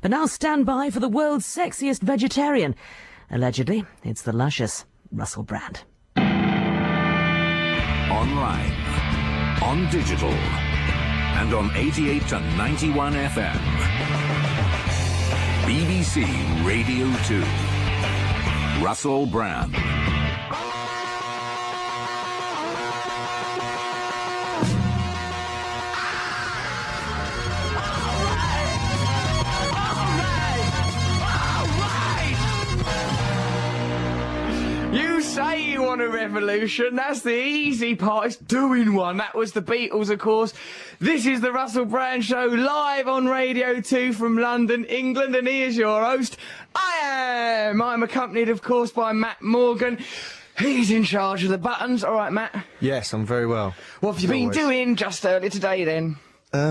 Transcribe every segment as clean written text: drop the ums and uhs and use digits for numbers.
And now stand by for the world's sexiest vegetarian. Allegedly, it's the luscious Russell Brand. Online, on digital, and on 88 to 91 FM. BBC Radio 2. Russell Brand. You say you want a revolution, that's the easy part, it's doing one. That was the Beatles, of course. This is the Russell Brand Show, live on Radio 2 from London, England, and here's your host. I'm accompanied, of course, by Matt Morgan. He's in charge of the buttons. All right, Matt? Yes, I'm very well. What have you been doing just earlier today, then?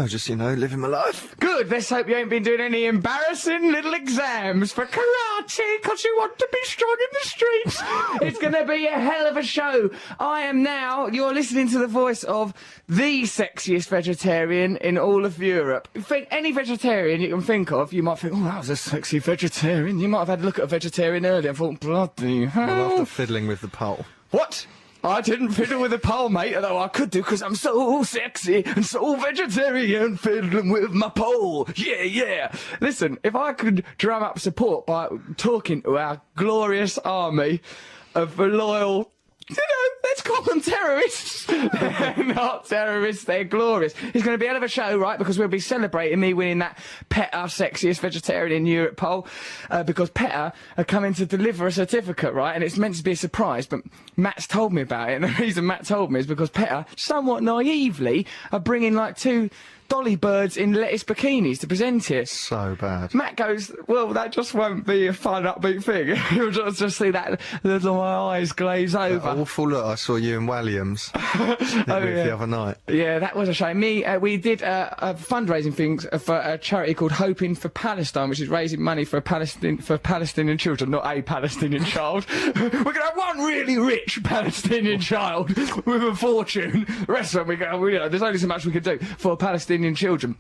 Just, living my life. Good, let's hope you ain't been doing any embarrassing little exams for karate, because you want to be strong in the streets. It's going to be a hell of a show. You're listening to the voice of the sexiest vegetarian in all of Europe. Any vegetarian you can think of, you might think, oh, that was a sexy vegetarian. You might have had a look at a vegetarian earlier and thought, bloody hell. Well, after fiddling with the pole. What? I didn't fiddle with the pole, mate, although I could do, because I'm so sexy and so vegetarian, fiddling with my pole. Yeah. Listen, if I could drum up support by talking to our glorious army of loyal, let's call them terrorists. They're not terrorists, they're glorious. It's going to be a hell of a show, right, because we'll be celebrating me winning that PETA Sexiest Vegetarian in Europe poll, because PETA are coming to deliver a certificate, right, and it's meant to be a surprise, but Matt's told me about it, and the reason Matt told me is because PETA, somewhat naively, are bringing like 2 dolly birds in lettuce bikinis to present it. So bad. Matt goes, well, that just won't be a fun, upbeat thing. You'll just see that little my eyes glaze over. That awful look I saw you in Walliams the other night. Yeah, that was a shame. We did a fundraising thing for a charity called Hoping for Palestine, which is raising money for Palestinian children, not a Palestinian child. We're going to have one really rich Palestinian child with a fortune. The rest of them, there's only so much we can do for Palestinian children.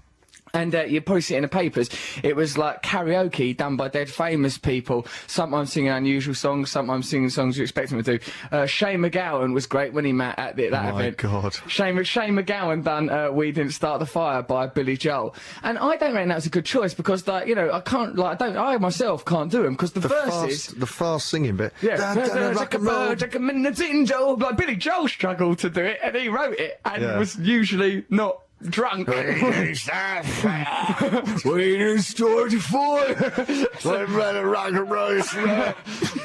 And you'd probably see it in the papers. It was like karaoke done by dead famous people, sometimes singing unusual songs, sometimes singing songs you expect them to do. Shane MacGowan was great when he met at that event. Oh my God. Shane MacGowan done We Didn't Start the Fire by Billy Joel. And I don't reckon that was a good choice because, I myself can't do them because the verses... The fast singing bit. Yeah. Like Billy Joel struggled to do it and he wrote it and was usually not drunk. We didn't start the fire.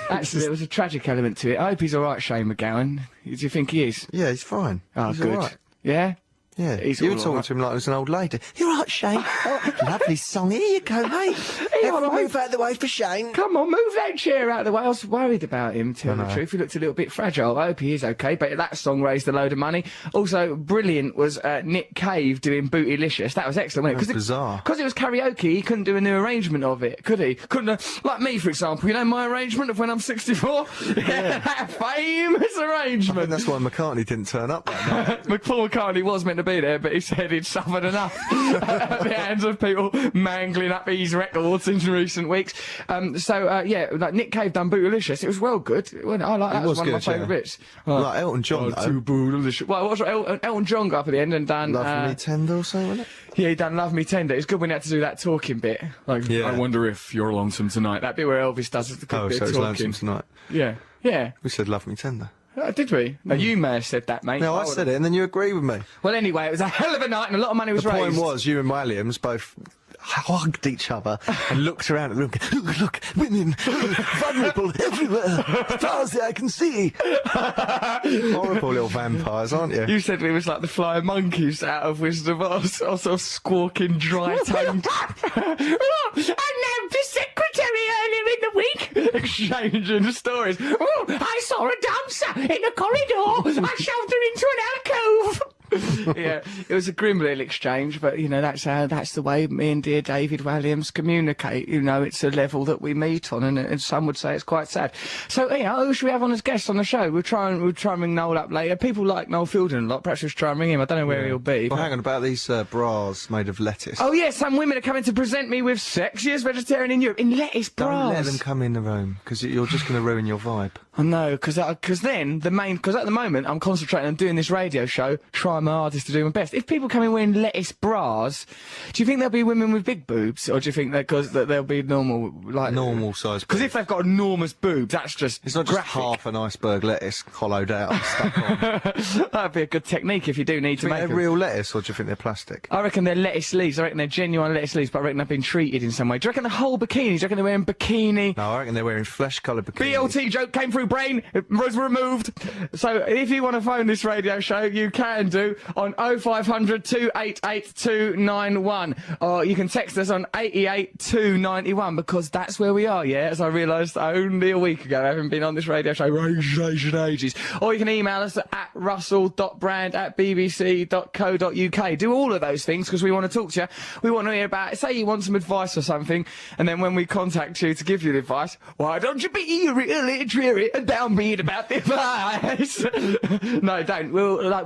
Actually, there was a tragic element to it. I hope he's alright, Shane MacGowan. Do you think he is? Yeah, he's fine. Oh, he's good. All right. Yeah? Yeah, you were talking to him like he was an old lady. You're right, Shane. Oh, lovely song. Here you go, mate. Everyone move out of the way for Shane. Come on, move that chair out of the way. I was worried about him, to tell the truth. He looked a little bit fragile. I hope he is okay, but that song raised a load of money. Also, brilliant was Nick Cave doing Bootylicious. That was excellent, wasn't it? That was bizarre. Because it was karaoke, he couldn't do a new arrangement of it, could he? Couldn't like me, for example. You know my arrangement of When I'm 64? Yeah. That famous arrangement. I think that's why McCartney didn't turn up that night. Paul McCartney was meant to be there, but he said he'd suffered enough at the hands of people mangling up his records in recent weeks. Like Nick Cave done Bootylicious. It was well good. I like that. It was one of my favourite bits. Like Elton John, too bootylicious. Well, what's Elton John got up at the end and done... Love Me Tender or something, wasn't it? Yeah, he done Love Me Tender. It's good when he had to do that talking bit. Like, I wonder if you're lonesome tonight. That bit where Elvis does the good bit of talking. Lonesome Tonight. Yeah. We said Love Me Tender. Did we? No, you may have said that, mate. No, I said it, and then you agree with me. Well, anyway, it was a hell of a night, and a lot of money was raised. The point was, you and Williams both hugged each other and looked around at the room. Look, women, vulnerable everywhere, as far as the eye can see. Horrible little vampires, aren't you? You said we was like the flying monkeys out of Wizard of Oz, also squawking, dry-tongued. Oh, I nabbed the secretary earlier in the week, exchanging stories. Oh, I saw a dancer in a corridor. I shoved her into an alcove. Yeah, it was a grim little exchange, but that's the way me and dear David Williams communicate. It's a level that we meet on, and some would say it's quite sad. So, who should we have on as guests on the show? We'll try and ring Noel up later. People like Noel Fielding a lot. Perhaps we'll try and ring him. I don't know where he'll be. Well, hang on about these bras made of lettuce. Oh yeah, some women are coming to present me with sexiest vegetarian in Europe in lettuce bras. Don't let them come in the room because you're just going to ruin your vibe. I know, because at the moment I'm concentrating on doing this radio show, trying my hardest to do my best. If people come in wearing lettuce bras, do you think there'll be women with big boobs, or do you think that they'll be normal size? Because if they've got enormous boobs, that's just it's not just graphic. half an iceberg lettuce hollowed out and stuck on. That'd be a good technique if you do need Do to you make think them. they're real lettuce, or do you think they're plastic? I reckon they're lettuce leaves. I reckon they're genuine lettuce leaves, but I reckon they've been treated in some way. Do you reckon the whole bikini? Do you reckon they're wearing bikini? No, I reckon they're wearing flesh-coloured bikinis. BLT joke came through brain, it was removed. So if you want to phone this radio show, you can do on 0500 288 291, or you can text us on 88 291, because that's where we are, yeah, as I realised only a week ago. I haven't been on this radio show ages. Or you can email us at russell.brand@bbc.co.uk. Do all of those things, because we want to talk to you. We want to hear about, say you want some advice or something, and then when we contact you to give you the advice, why don't you be really dreary and downbeat about the advice? No, don't. We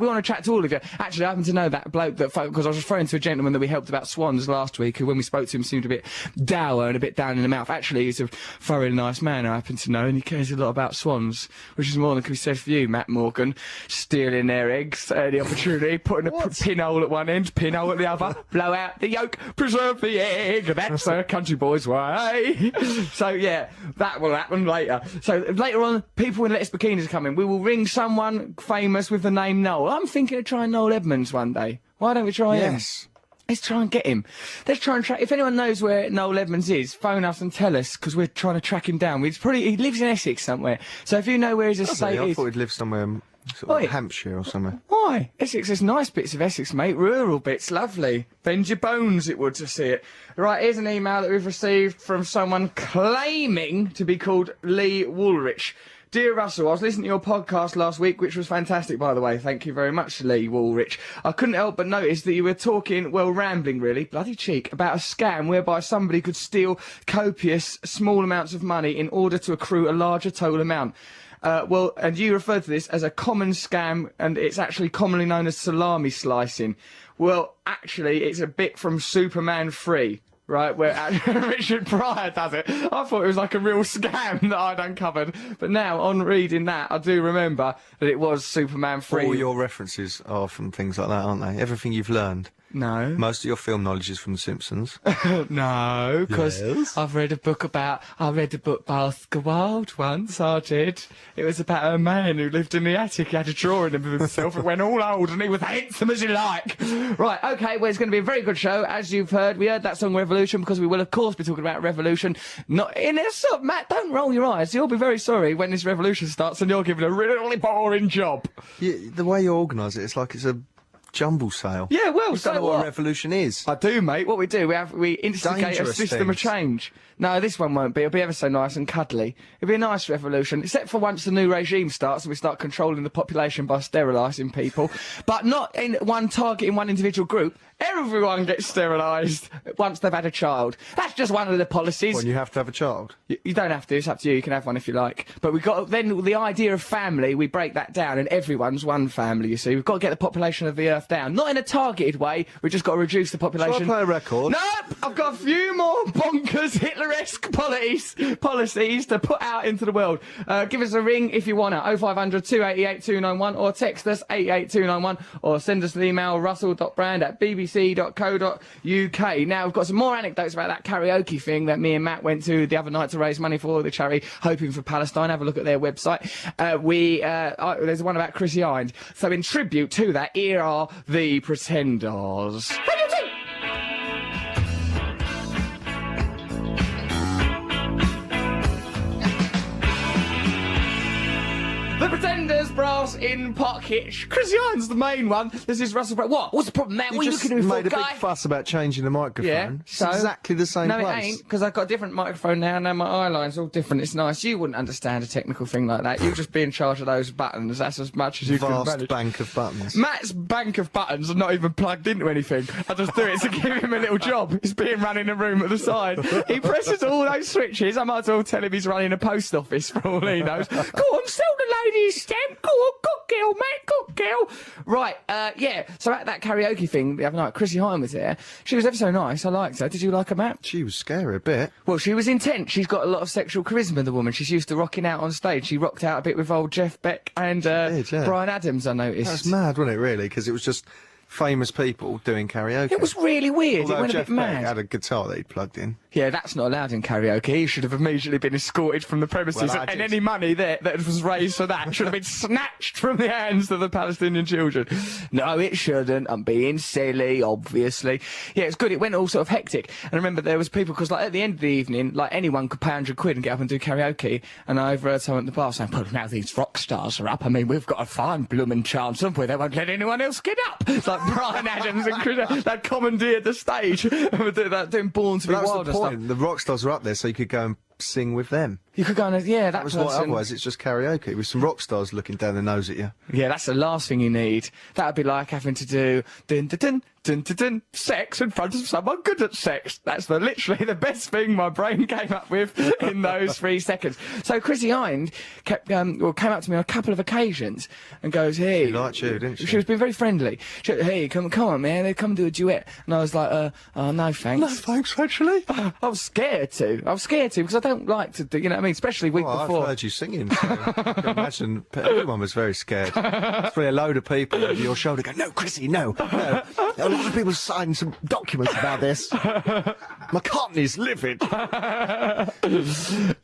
want to chat to all of you. Actually, I happen to know that bloke because I was referring to a gentleman that we helped about swans last week, who when we spoke to him seemed a bit dour and a bit down in the mouth. Actually, he's a thoroughly nice man, I happen to know, and he cares a lot about swans, which is more than can be said for you, Matt Morgan. Stealing their eggs at the opportunity, putting a pinhole at one end, pinhole at the other, blow out the yolk, preserve the egg. That's a country boy's way. So yeah, that will happen later. So later on, people in lettuce bikinis are coming. We will ring someone famous with the name Noel. I'm thinking of trying Noel Edmonds one day. Why don't we try him? Yes. Let's try and get him. Let's try and track. If anyone knows where Noel Edmonds is, phone us and tell us, because we're trying to track him down. He lives in Essex somewhere. So if you know where his estate I is, thought he'd live somewhere sort Oi. of Hampshire or somewhere. why? Essex has nice bits of Essex, mate. Rural bits, lovely. Bend your bones, it would, to see it. Right, here's an email that we've received from someone claiming to be called Lee Woolrich. Dear Russell, I was listening to your podcast last week, which was fantastic, by the way. Thank you very much, Lee Woolrich. I couldn't help but notice that you were talking, well, rambling really, bloody cheek, about a scam whereby somebody could steal copious, small amounts of money in order to accrue a larger total amount. And you referred to this as a common scam, and it's actually commonly known as salami slicing. Well, actually, it's a bit from Superman 3. Right, where Richard Pryor does it. I thought it was like a real scam that I'd uncovered. But now, on reading that, I do remember that it was Superman 3. All your references are from things like that, aren't they? Everything you've learned. No. Most of your film knowledge is from The Simpsons. No, because Yes. I read a book by Oscar Wilde once, I did. It was about a man who lived in the attic. He had a drawing of himself. It went all old and he was handsome as you like. Right, okay, well, it's going to be a very good show, as you've heard. We heard that song Revolution because we will, of course, be talking about Revolution. Not in this, Matt, don't roll your eyes. You'll be very sorry when this revolution starts and you're given a really boring job. Yeah, the way you organise it, it's like it's a jumble sale. Yeah, well, You so don't know what what? a revolution is. I do, mate. What we do, we instigate a Dangerous system of things. change. No, this one won't be. It'll be ever so nice and cuddly. It'll be a nice revolution, except for once the new regime starts and we start controlling the population by sterilising people. But not in one target in one individual group. Everyone gets sterilised once they've had a child. That's just one of the policies. When you have to have a child. You don't have to, it's up to you, you can have one if you like. But then the idea of family, we break that down, and everyone's one family, you see. We've got to get the population of the Earth down. Not in a targeted way, we've just got to reduce the population. Shall I play a record? Nope! I've got a few more bonkers Hitler-esque policies to put out into the world. Give us a ring if you want to, 0500 288 291, or text us 88291, or send us an email, russell.brand@bbc.co.uk. Now, we've got some more anecdotes about that karaoke thing that me and Matt went to the other night to raise money for the charity Hoping for Palestine. Have a look at their website. There's one about Chrissy Hind. So in tribute to that, here are the Pretenders. The Pretenders Sailor's brass in pocket. Chrissy Hines, the main one. This is Russell Brand. What? What's the problem, Matt? What are you just looking at me for, made a guy? big fuss about changing the microphone. Yeah, It's so exactly the same no, place. it ain't, because I've got a different microphone now. Now my eye line's all different. It's nice. You wouldn't understand a technical thing like that. You'll just be in charge of those buttons. That's as much as you can Vast manage. bank of buttons. Matt's bank of buttons are not even plugged into anything. I just do it to give him a little job. He's being run in a room at the side. He presses all those switches. I might as well tell him he's running a post office for all he knows. Go on, sell the lady's stamp. Go on, good girl, Matt, good girl. Right, yeah. So at that karaoke thing the other night, Chrissy Hine was there. She was ever so nice. I liked her. Did you like her, Matt? She was scary a bit. Well, she was intense. She's got a lot of sexual charisma, the woman. She's used to rocking out on stage. She rocked out a bit with old Jeff Beck and did, yeah. Brian Adams, I noticed. That's mad, wasn't it, really? Because it was just famous people doing karaoke. It was really weird. Although It went Jeff a bit Beck mad. had a guitar that he plugged in. Yeah, that's not allowed in karaoke. He should have immediately been escorted from the premises, Well, I and did. any money that was raised for that should have been snatched from the hands of the Palestinian children. No, it shouldn't. I'm being silly, obviously. Yeah, it's good. It went all sort of hectic. And I remember there was people, because like at the end of the evening, like anyone could pay £100 and get up and do karaoke. And I overheard someone at the bar saying, "Well, now these rock stars are up. I mean, we've got a fine blooming chance, haven't we? They won't let anyone else get up." It's like Brian Adams and Chris, that commandeered the stage. doing Born to Be But that was Wild the and stuff. point. The rock stars were up there, so you could go and sing with them. You could go and, yeah, that That was what, person. otherwise it's just karaoke with some rock stars looking down their nose at you. Yeah, that's the last thing you need. That would be like having to do dun dun dun dun dun dun sex in front of someone good at sex. That's literally the best thing my brain came up with in those 3 seconds. So Chrissy Hine came up to me on a couple of occasions and goes, "Hey," She liked you, didn't she? She was being very friendly. She said, "Hey, come on, man, they come do a duet." And I was like, "Oh, no, thanks." thanks, actually. I was scared to. because I don't like to do, you know what I mean? Especially week Well, before. I've heard you singing, so I can imagine everyone was very scared. There's probably a load of people over your shoulder go, "No, Chrissy, no, no." A lot of people signed some documents about this. McCartney's livid.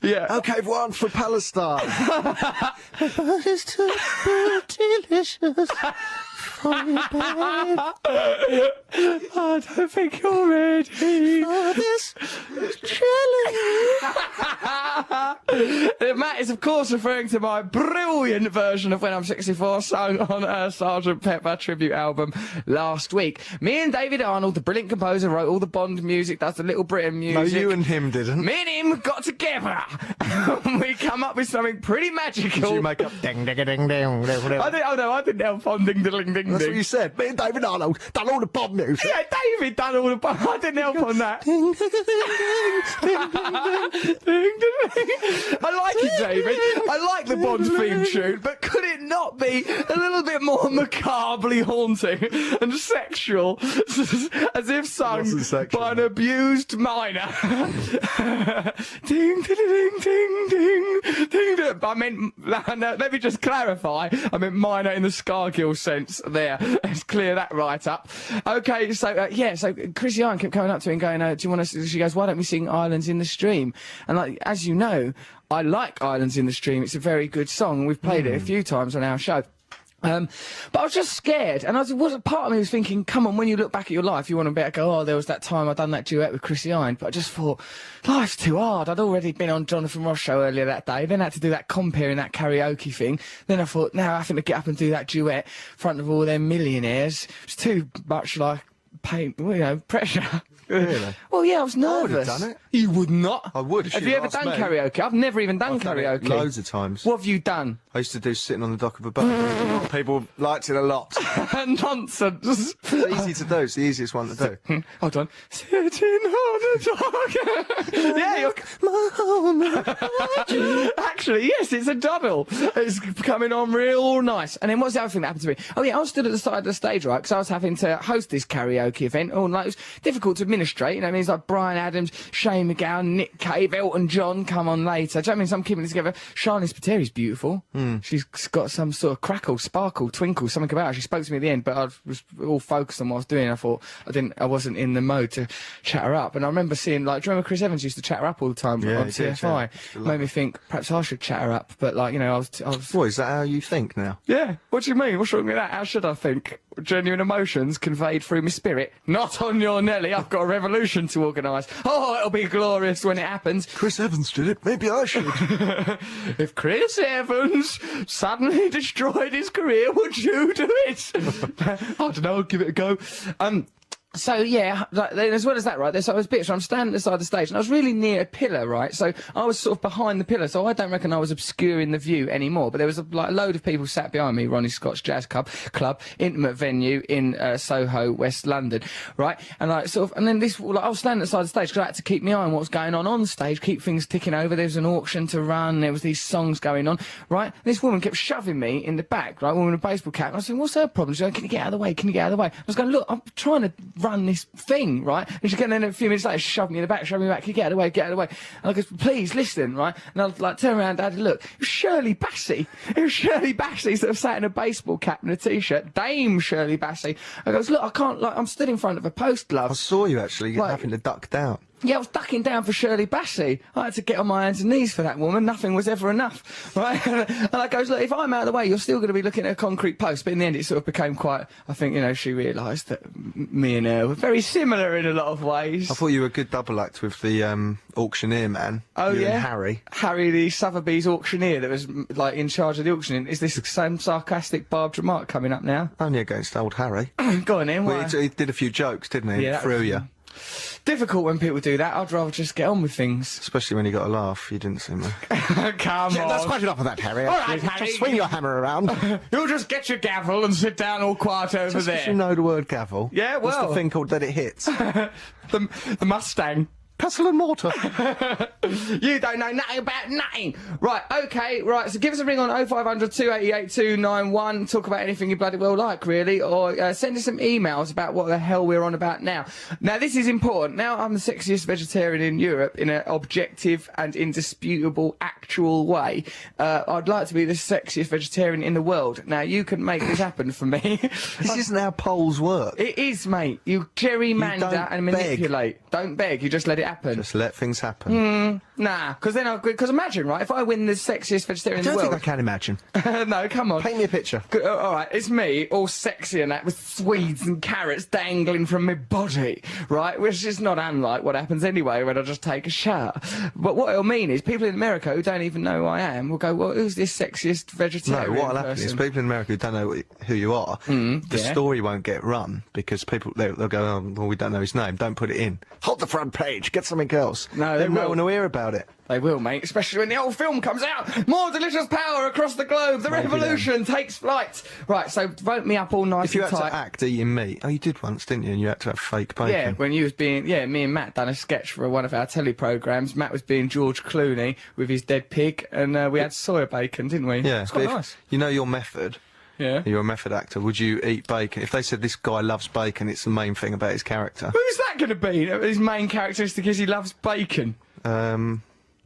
Yeah. Okay, everyone, for Palestine. It's too delicious for you, babe. I don't think you're ready. For this chilling. Matt is, of course, referring to my brilliant version of When I'm 64, sung on a Sgt. Pepper tribute album last week. Me and David Arnold, the brilliant composer, wrote all the Bond music, does the Little Britain music. No, you and him didn't. Me and him got together. We come up with something pretty magical. Did you make up ding ding ding ding ding? I didn't help on ding ding ding That's ding. what you said. Me and David Arnold done all the Bob music. Yeah, David done all the. I didn't help on that. Ding, ding, ding, ding, ding, ding. I like it, David. I like the Bond theme tune, but could it not be a little bit more macabrely haunting and sexual, as if sung Wasn't sexual, by an mate. abused minor? Ding, ding, ding, ding, ding, ding, ding. I meant, no, let me just clarify. I meant minor in the Scargill sense there. Let's clear that right up. Okay, so, yeah, so Chrissy Hine kept coming up to me and going, "Do you want to," she goes, "Why don't we sing Islands in the Stream?" And like, as you know, I like Islands in the Stream. It's a very good song. We've played it a few times on our show. But I was just scared, and part of me was thinking, come on, when you look back at your life, you want to be able to go, "Oh, there was that time I done that duet with Chrissy Hine," but I just thought, life's too hard. I'd already been on Jonathan Ross show earlier that day, then had to do that compere in that karaoke thing, then I thought, now having to get up and do that duet in front of all them millionaires, it's too much like pain, pressure. Really? Well, yeah, I was I would nervous. have done it. You would not? I would, if Have you'd you ever asked done me. karaoke? I've never even done I've done it karaoke. loads of times. What have you done? I used to do Sitting on the Dock of a Boat. People liked it a lot. Nonsense. It's easy to do. It's the easiest one to do. Hold on. Sitting on the dock. Yeah, you're... My home. Actually, yes, it's a double. It's coming on real nice. And then what's the other thing that happened to me? Oh, yeah, I was stood at the side of the stage, right, because I was having to host this karaoke event. Oh, like, it was difficult to administrate. You know what I mean? It's like Brian Adams, Shane McGowan, Nick Cave, Elton John come on later. Do you know what I mean? So I'm keeping it together. Charlize Spiteri's beautiful. She's got some sort of crackle, sparkle, twinkle, something about her. She spoke to me at the end, but I was all focused on what I was doing. I thought I wasn't in the mode to chat her up. And I remember seeing, like, do you remember Chris Evans used to chat her up all the time Yeah, on he did, TFI? yeah. Made me think, perhaps I should could chat her up, but like, you know, I was. What, is that how you think now? Yeah. What do you mean? What's wrong with that? How should I think? Genuine emotions conveyed through my spirit. Not on your Nelly. I've got a revolution to organise. Oh, it'll be glorious when it happens. Chris Evans did it. Maybe I should. If Chris Evans suddenly destroyed his career, would you do it? I don't know. I'll give it a go. So yeah, like, then as well as that, right, there's those bits where I'm standing at the side of the stage, and I was really near a pillar, right, so I was sort of behind the pillar, so I don't reckon I was obscuring the view anymore, but there was a load of people sat behind me, Ronnie Scott's Jazz Club, intimate venue in Soho, West London, right, and like sort of, and then this, like, I was standing at the side of the stage because I had to keep my eye on what was going on stage, keep things ticking over. There was an auction to run, there was these songs going on, right, this woman kept shoving me in the back, right, woman in a baseball cap, and I was saying, what's her problem? She's going, can you get out of the way, can you get out of the way? I was going, look, I'm trying to run this thing, right? And she came in a few minutes later, she shoved me in the back, can you get out of the way, get out of the way? And I goes, please, listen, right? And I like turn around and I had a look. It was Shirley Bassey. It was Shirley Bassey sort of sat in a baseball cap and a t-shirt. Dame Shirley Bassey. I goes, look, I can't, like, I'm stood in front of a post, love. I saw you actually Like- having to duck down. Yeah, I was ducking down for Shirley Bassey. I had to get on my hands and knees for that woman. Nothing was ever enough, right? And I goes, look, if I'm out of the way, you're still going to be looking at a concrete post. But in the end, it sort of became quite, I think, you know, she realised that me and her were very similar in a lot of ways. I thought you were a good double act with the auctioneer man. Oh, you yeah? and Harry. Harry, the Sotheby's auctioneer that was, like, in charge of the auctioning. Is this the same sarcastic barbed remark coming up now? Only against old Harry. Go on then, Well, why? he did a few jokes, didn't he? Yeah, that Through was- you. Difficult when people do that. I'd rather just get on with things. Especially when he got a laugh. You didn't seem to. Come on. enough of that, Harry. All right, Harry. Just swing your hammer around. You'll just get your gavel and sit down all quiet over Just 'cause there. you know the word gavel. Yeah, What's well. the thing called that it hits? the Mustang. Pestle and mortar. You don't know nothing about nothing. Right, okay, right, so give us a ring on 0500 288 291. Talk about anything you bloody well like, really, or send us some emails about what the hell we're on about now. Now, this is important. Now I'm the sexiest vegetarian in Europe in an objective and indisputable actual way. I'd like to be the sexiest vegetarian in the world. Now, you can make this happen for me. This isn't how polls work. It is, mate. You gerrymander don't and beg. manipulate. Don't beg, you just let it happen. Just let things happen. Nah, because imagine, right, if I win the sexiest vegetarian I in don't the think I world. can imagine. No, come on. Paint me a picture. All right, it's me, all sexy and that, with swedes and carrots dangling from my body, right? Which is not unlike what happens anyway when I just take a shower. But what it'll mean is people in America who don't even know who I am will go, well, who's this sexiest No, vegetarian what'll happen is person? people in America who don't know who you are, the yeah. story won't get run because people they'll go, oh, well, we don't know his name. Don't put it in. Hold the front page. Get something else. No, they then no will. one will hear about it. They will, mate, especially when the whole film comes out. More delicious power across the globe. The revolution takes flight. Right, so vote me up all nice If you and had tight. to act eating meat, oh, you did once, didn't you? And you had to have fake bacon. Yeah, when you was being, me and Matt done a sketch for one of our telly programmes. Matt was being George Clooney with his dead pig, and we had soya bacon, didn't we? Yeah, It's but quite if nice. you know your method. Yeah. You're a method actor. Would you eat bacon? If they said this guy loves bacon, it's the main thing about his character. Who's that going to be? His main characteristic is he loves bacon.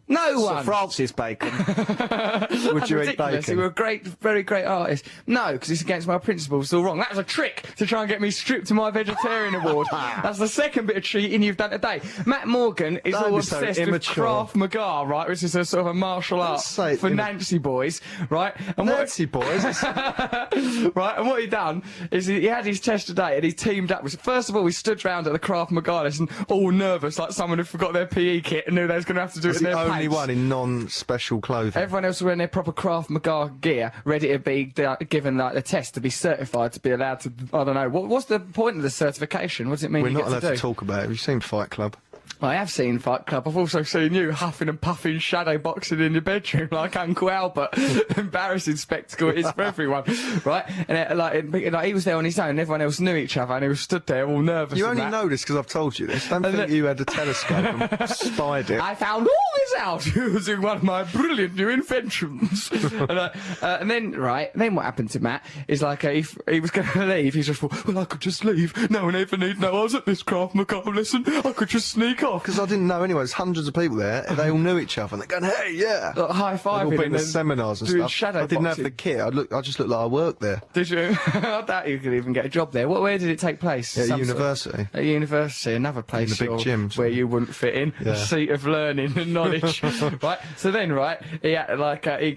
No one. Francis Bacon. Would That's you ridiculous. eat bacon? You were a great, very great artist. No, because it's against my principles. It's all wrong. That was a trick to try and get me stripped of my vegetarian award. That's the second bit of cheating you've done today. Matt Morgan is Don't all be so obsessed with immature. Krav Maga, right, which is a sort of a martial art say for imma- Nancy boys, right? And Nancy boys. right, and what he done is he had his test today and he teamed up with, first of all, we stood round at the Krav Maga lesson all nervous, like someone who forgot their PE kit and knew they was going to have to do He's it in the their only pants. one in non-special clothing. Everyone else was wearing their proper Krav Maga gear, ready to be given like the test to be certified to be allowed to. I don't know. What's the point of the certification? What does it mean? We're you not get allowed to to do? talk about it. Have you seen Fight Club? I have seen Fight Club. I've also seen you huffing and puffing, shadow boxing in your bedroom like Uncle Albert. Embarrassing spectacle it is for everyone, right? And like he was there on his own. And everyone else knew each other, and he was stood there all nervous. You and only that. know this because I've told you this. Don't And think then- you had a telescope and spied it. I found all this out using one of my brilliant new inventions. And then, right, then what happened to Matt is like, he was going to leave, he just thought, well, I could just leave. No one ever need to know I was at this Krav Maga lesson. I could just sneak off. off. Because I didn't know anyway. There's hundreds of people there. They all knew each other. And they're going, hey, yeah. Like, high-fiving. They've all been and in the then seminars and doing stuff. shadow I didn't have boxing. the kit. I just looked like I worked there. Did you? I doubt you could even get a job there. Where did it take place? At Some sort of- university. At university, another place the big sort of gym. where you wouldn't fit in. Yeah. A seat of learning and knowledge. Right. So then, right, he had luckily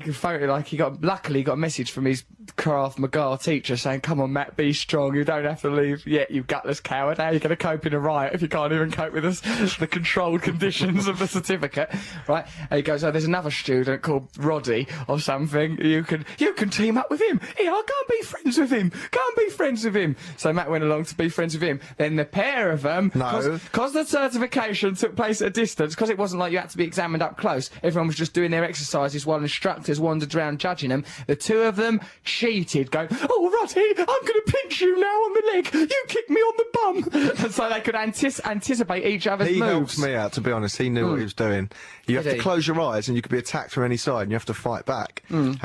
he got a message from his Krav Maga teacher saying, "Come on, Matt, be strong. You don't have to leave yet, you gutless coward. How are you going to cope in a riot if you can't even cope with the controlled conditions of the certificate?" Right. And he goes, "Oh, there's another student called Roddy or something. You can team up with him. Yeah, I'll go and be friends with him. Go and be friends with him." So Matt went along to be friends with him. Then the pair of them, No. because the certification took place at a distance, because it wasn't like you had to be examined up close, everyone was just doing their exercises while instructors wandered around judging them. The two of them cheated, going, "Oh, Roddy, I'm going to pinch you now on the leg. You kick me on the bum." And so they could anticipate each other's He moves. helped me out, to be honest. He knew what he was doing. You have Did to he? close your eyes and you could be attacked from any side and you have to fight back. And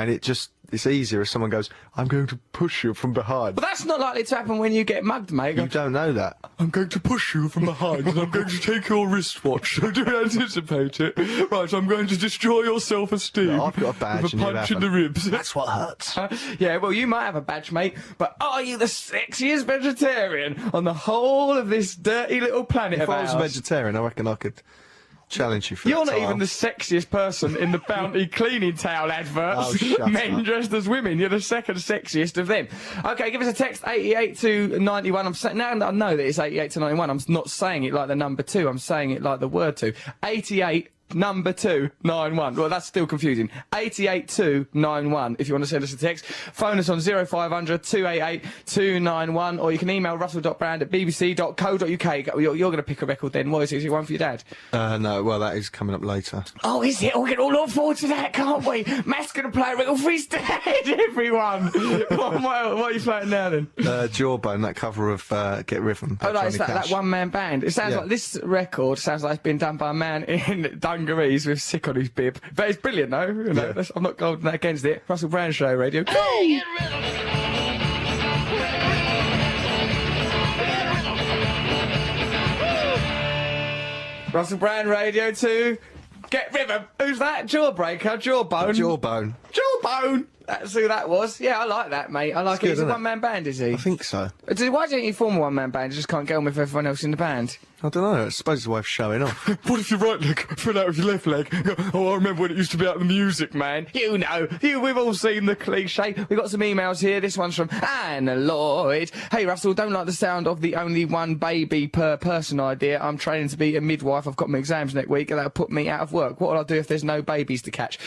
it's easier if someone goes, "I'm going to push you from behind." But that's not likely to happen when you get mugged, mate. You don't know that. "I'm going to push you from behind and I'm going to take your wristwatch. So do you anticipate it? Right, I'm going to destroy your self-esteem. I've got a badge with a and you punch in the haven't. ribs." That's what hurts. Yeah, well, you might have a badge, mate, but are you the sexiest vegetarian on the whole of this dirty little planet If of I was a ours? vegetarian, I reckon I could challenge you for You're that not even title. the sexiest person in the Bounty cleaning towel adverts. Oh, shut Men up. dressed as women. You're the second sexiest of them. Okay, give us a text 88 to 91. Now I know that it's 88 to 91. I'm not saying it like the number 2. I'm saying it like the word 2. 88 number 291. Well, that's still confusing. 88291 if you want to send us a text. Phone us on 0500 288 291, or you can email russell.brand@bbc.co.uk. You're going to pick a record then. What is it? Is it one for your dad? No, well, that is coming up later. Oh, is it? We can all look forward to that, can't we? Matt's going to play a record for his dad, everyone. what are you playing now then? Jawbone, that cover of Get Rhythm. by Oh, no, it's Johnny that Cash. one-man band. It sounds Yeah. like this record sounds like it's been done by a man in dungarees with sick on his bib. But it's brilliant, though. You know, Yeah. I'm not holding that against it. Russell Brand Show Radio. Russell Brand Radio 2. Get Rhythm. Who's that? Jawbreaker? Jawbone? Jawbone. Jawbone! That's who that was. Yeah, I like that, mate. I like good, it. He's a isn't it? one-man band, is he? I think so. Why don't you form a one-man band? You just can't get on with everyone else in the band. I don't know. I suppose it's a way of showing off. What if your right leg fell out of your left leg? Oh, I remember when it used to be out in the music, man. You know, we've all seen the cliche. We've got some emails here. This one's from Anna Lloyd. Hey, Russell, don't like the sound of the only one baby per person idea. I'm training to be a midwife. I've got my exams next week and that'll put me out of work. What will I do if there's no babies to catch?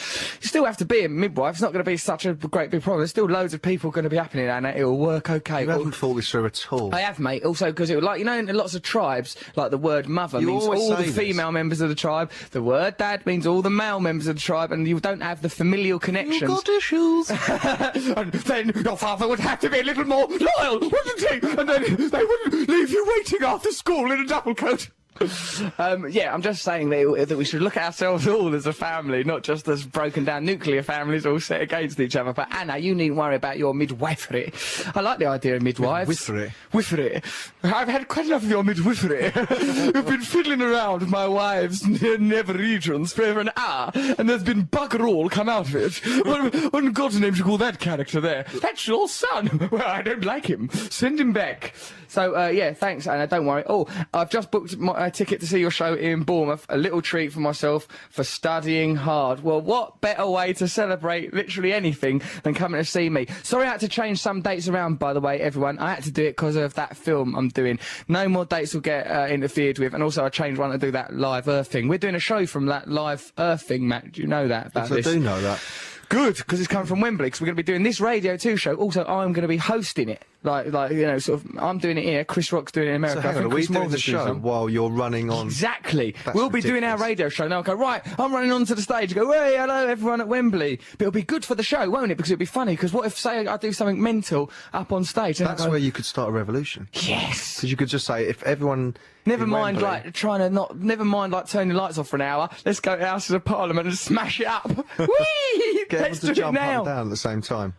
You still have to be a midwife. It's not going to be such a great big problem. There's still loads of people going to be happening, Anna. It'll work okay. You haven't thought this through at all. I have, mate. Also, because it would, like, you know, in lots of tribes, like the word mother You means always all the say this. female members of the tribe. The word dad means all the male members of the tribe, and you don't have the familial connections. issues. And then your father would have to be a little more loyal, wouldn't he? And then they wouldn't leave you waiting after school in a double coat. Yeah, I'm just saying that we should look at ourselves all as a family, not just as broken down nuclear families all set against each other. But Anna, you needn't worry about your midwifery. I like the idea of midwives. Midwifery. I've had quite enough of your midwifery. You've been fiddling around with my wife's nether regions for over an hour, and there's been bugger all come out of it. What in God's name do you call that character there? That's your son. Well, I don't like him. Send him back. So, yeah, thanks, Anna. Don't worry. Oh, I've just booked my ticket to see your show in Bournemouth. A little treat for myself for studying hard. Well, what better way to celebrate literally anything than coming to see me? Sorry I had to change some dates around, by the way, everyone. I had to do it because of that film I'm doing. No more dates will get interfered with. And also I changed one to do that live Earth thing. We're doing a show from that live Earth thing, Matt. Do you know that about I this? do know that. Good, because it's coming from Wembley, because we're going to be doing this Radio 2 show. Also, I'm going to be hosting it. Like, you know, sort of, I'm doing it here, Chris Rock's doing it in America. So I hang on, think are we Chris doing the Morgan's show some. while you're running on? Exactly. That's We'll be doing our ridiculous. radio show. Now I'll go, right, I'm running onto the stage. Go, hey, hello, everyone at Wembley. But it'll be good for the show, won't it? Because it'll be funny. Because what if, say, I do something mental up on stage? And I That's go, where you could start a revolution. yes. Because you could just say, if everyone... Never in mind, Wembley- never mind, like, turning the lights off for an hour. Let's go to the Houses of Parliament and smash it up. Whee! Get Let's everyone do to it jump up now. and down at the same time.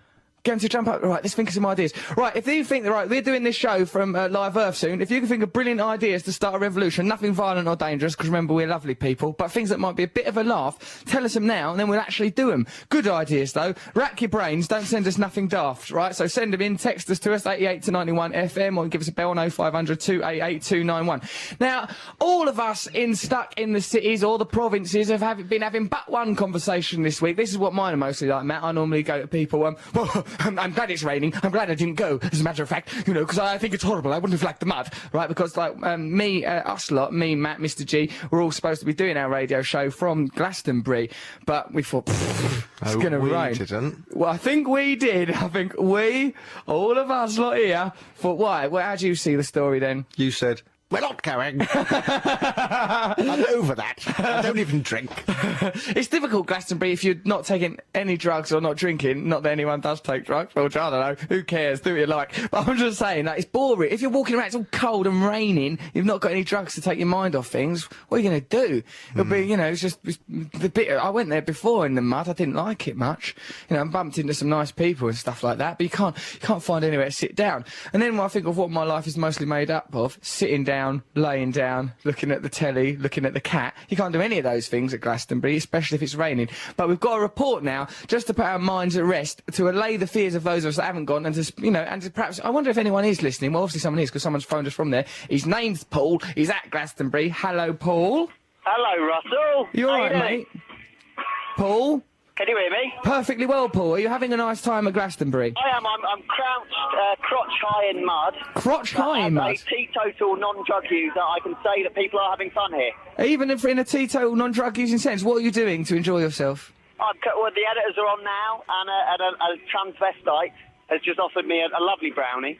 Going to jump up. Right, let's think of some ideas. Right, if you think, right, we're doing this show from Live Earth soon. If you can think of brilliant ideas to start a revolution, nothing violent or dangerous, because remember, we're lovely people, but things that might be a bit of a laugh, tell us them now, and then we'll actually do them. Good ideas, though. Rack your brains. Don't send us nothing daft, right? So send them in, text us to us, 88 to 91 FM, or give us a bell on 0500 288 291. Now, all of us stuck in the cities or the provinces have been having but one conversation this week. This is what mine are mostly like, Matt. I normally go to people, well, I'm glad it's raining. I'm glad I didn't go, as a matter of fact, you know, because I think it's horrible. I wouldn't have liked the mud, right? Because, like, us lot, me, Matt, Mr. G, we're all supposed to be doing our radio show from Glastonbury, but we thought, it's going to rain. We didn't. Well, I think we did. I think all of us lot here, thought, why? Well, how do you see the story then? You said, we're not going. I'm over that. I don't even drink. It's difficult, Glastonbury, if you're not taking any drugs or not drinking. Not that anyone does take drugs. Well, I don't know. Who cares? Do what you like. But I'm just saying, like, it's boring. If you're walking around, it's all cold and raining, you've not got any drugs to take your mind off things, what are you going to do? It'll be, you know, it's the bit. I went there before in the mud. I didn't like it much. You know, I bumped into some nice people and stuff like that, but you can't find anywhere to sit down. And then when I think of what my life is mostly made up of, sitting down, laying down, looking at the telly, looking at the cat. You can't do any of those things at Glastonbury, especially if it's raining. But we've got a report now, just to put our minds at rest, to allay the fears of those of us that haven't gone, and to, you know, and to perhaps, I wonder if anyone is listening. Well, obviously someone is, because someone's phoned us from there. His name's Paul. He's at Glastonbury. Hello, Paul. Hello, Russell. You all How right, doing? mate? Paul? Can you hear me? Perfectly well, Paul. Are you having a nice time at Glastonbury? I am. I'm crouched, crotch high in mud. Crotch high in mud? As a teetotal non-drug user, I can say that people are having fun here. Even if in a teetotal, non-drug using sense, what are you doing to enjoy yourself? Well, the editors are on now, and a transvestite has just offered me a lovely brownie.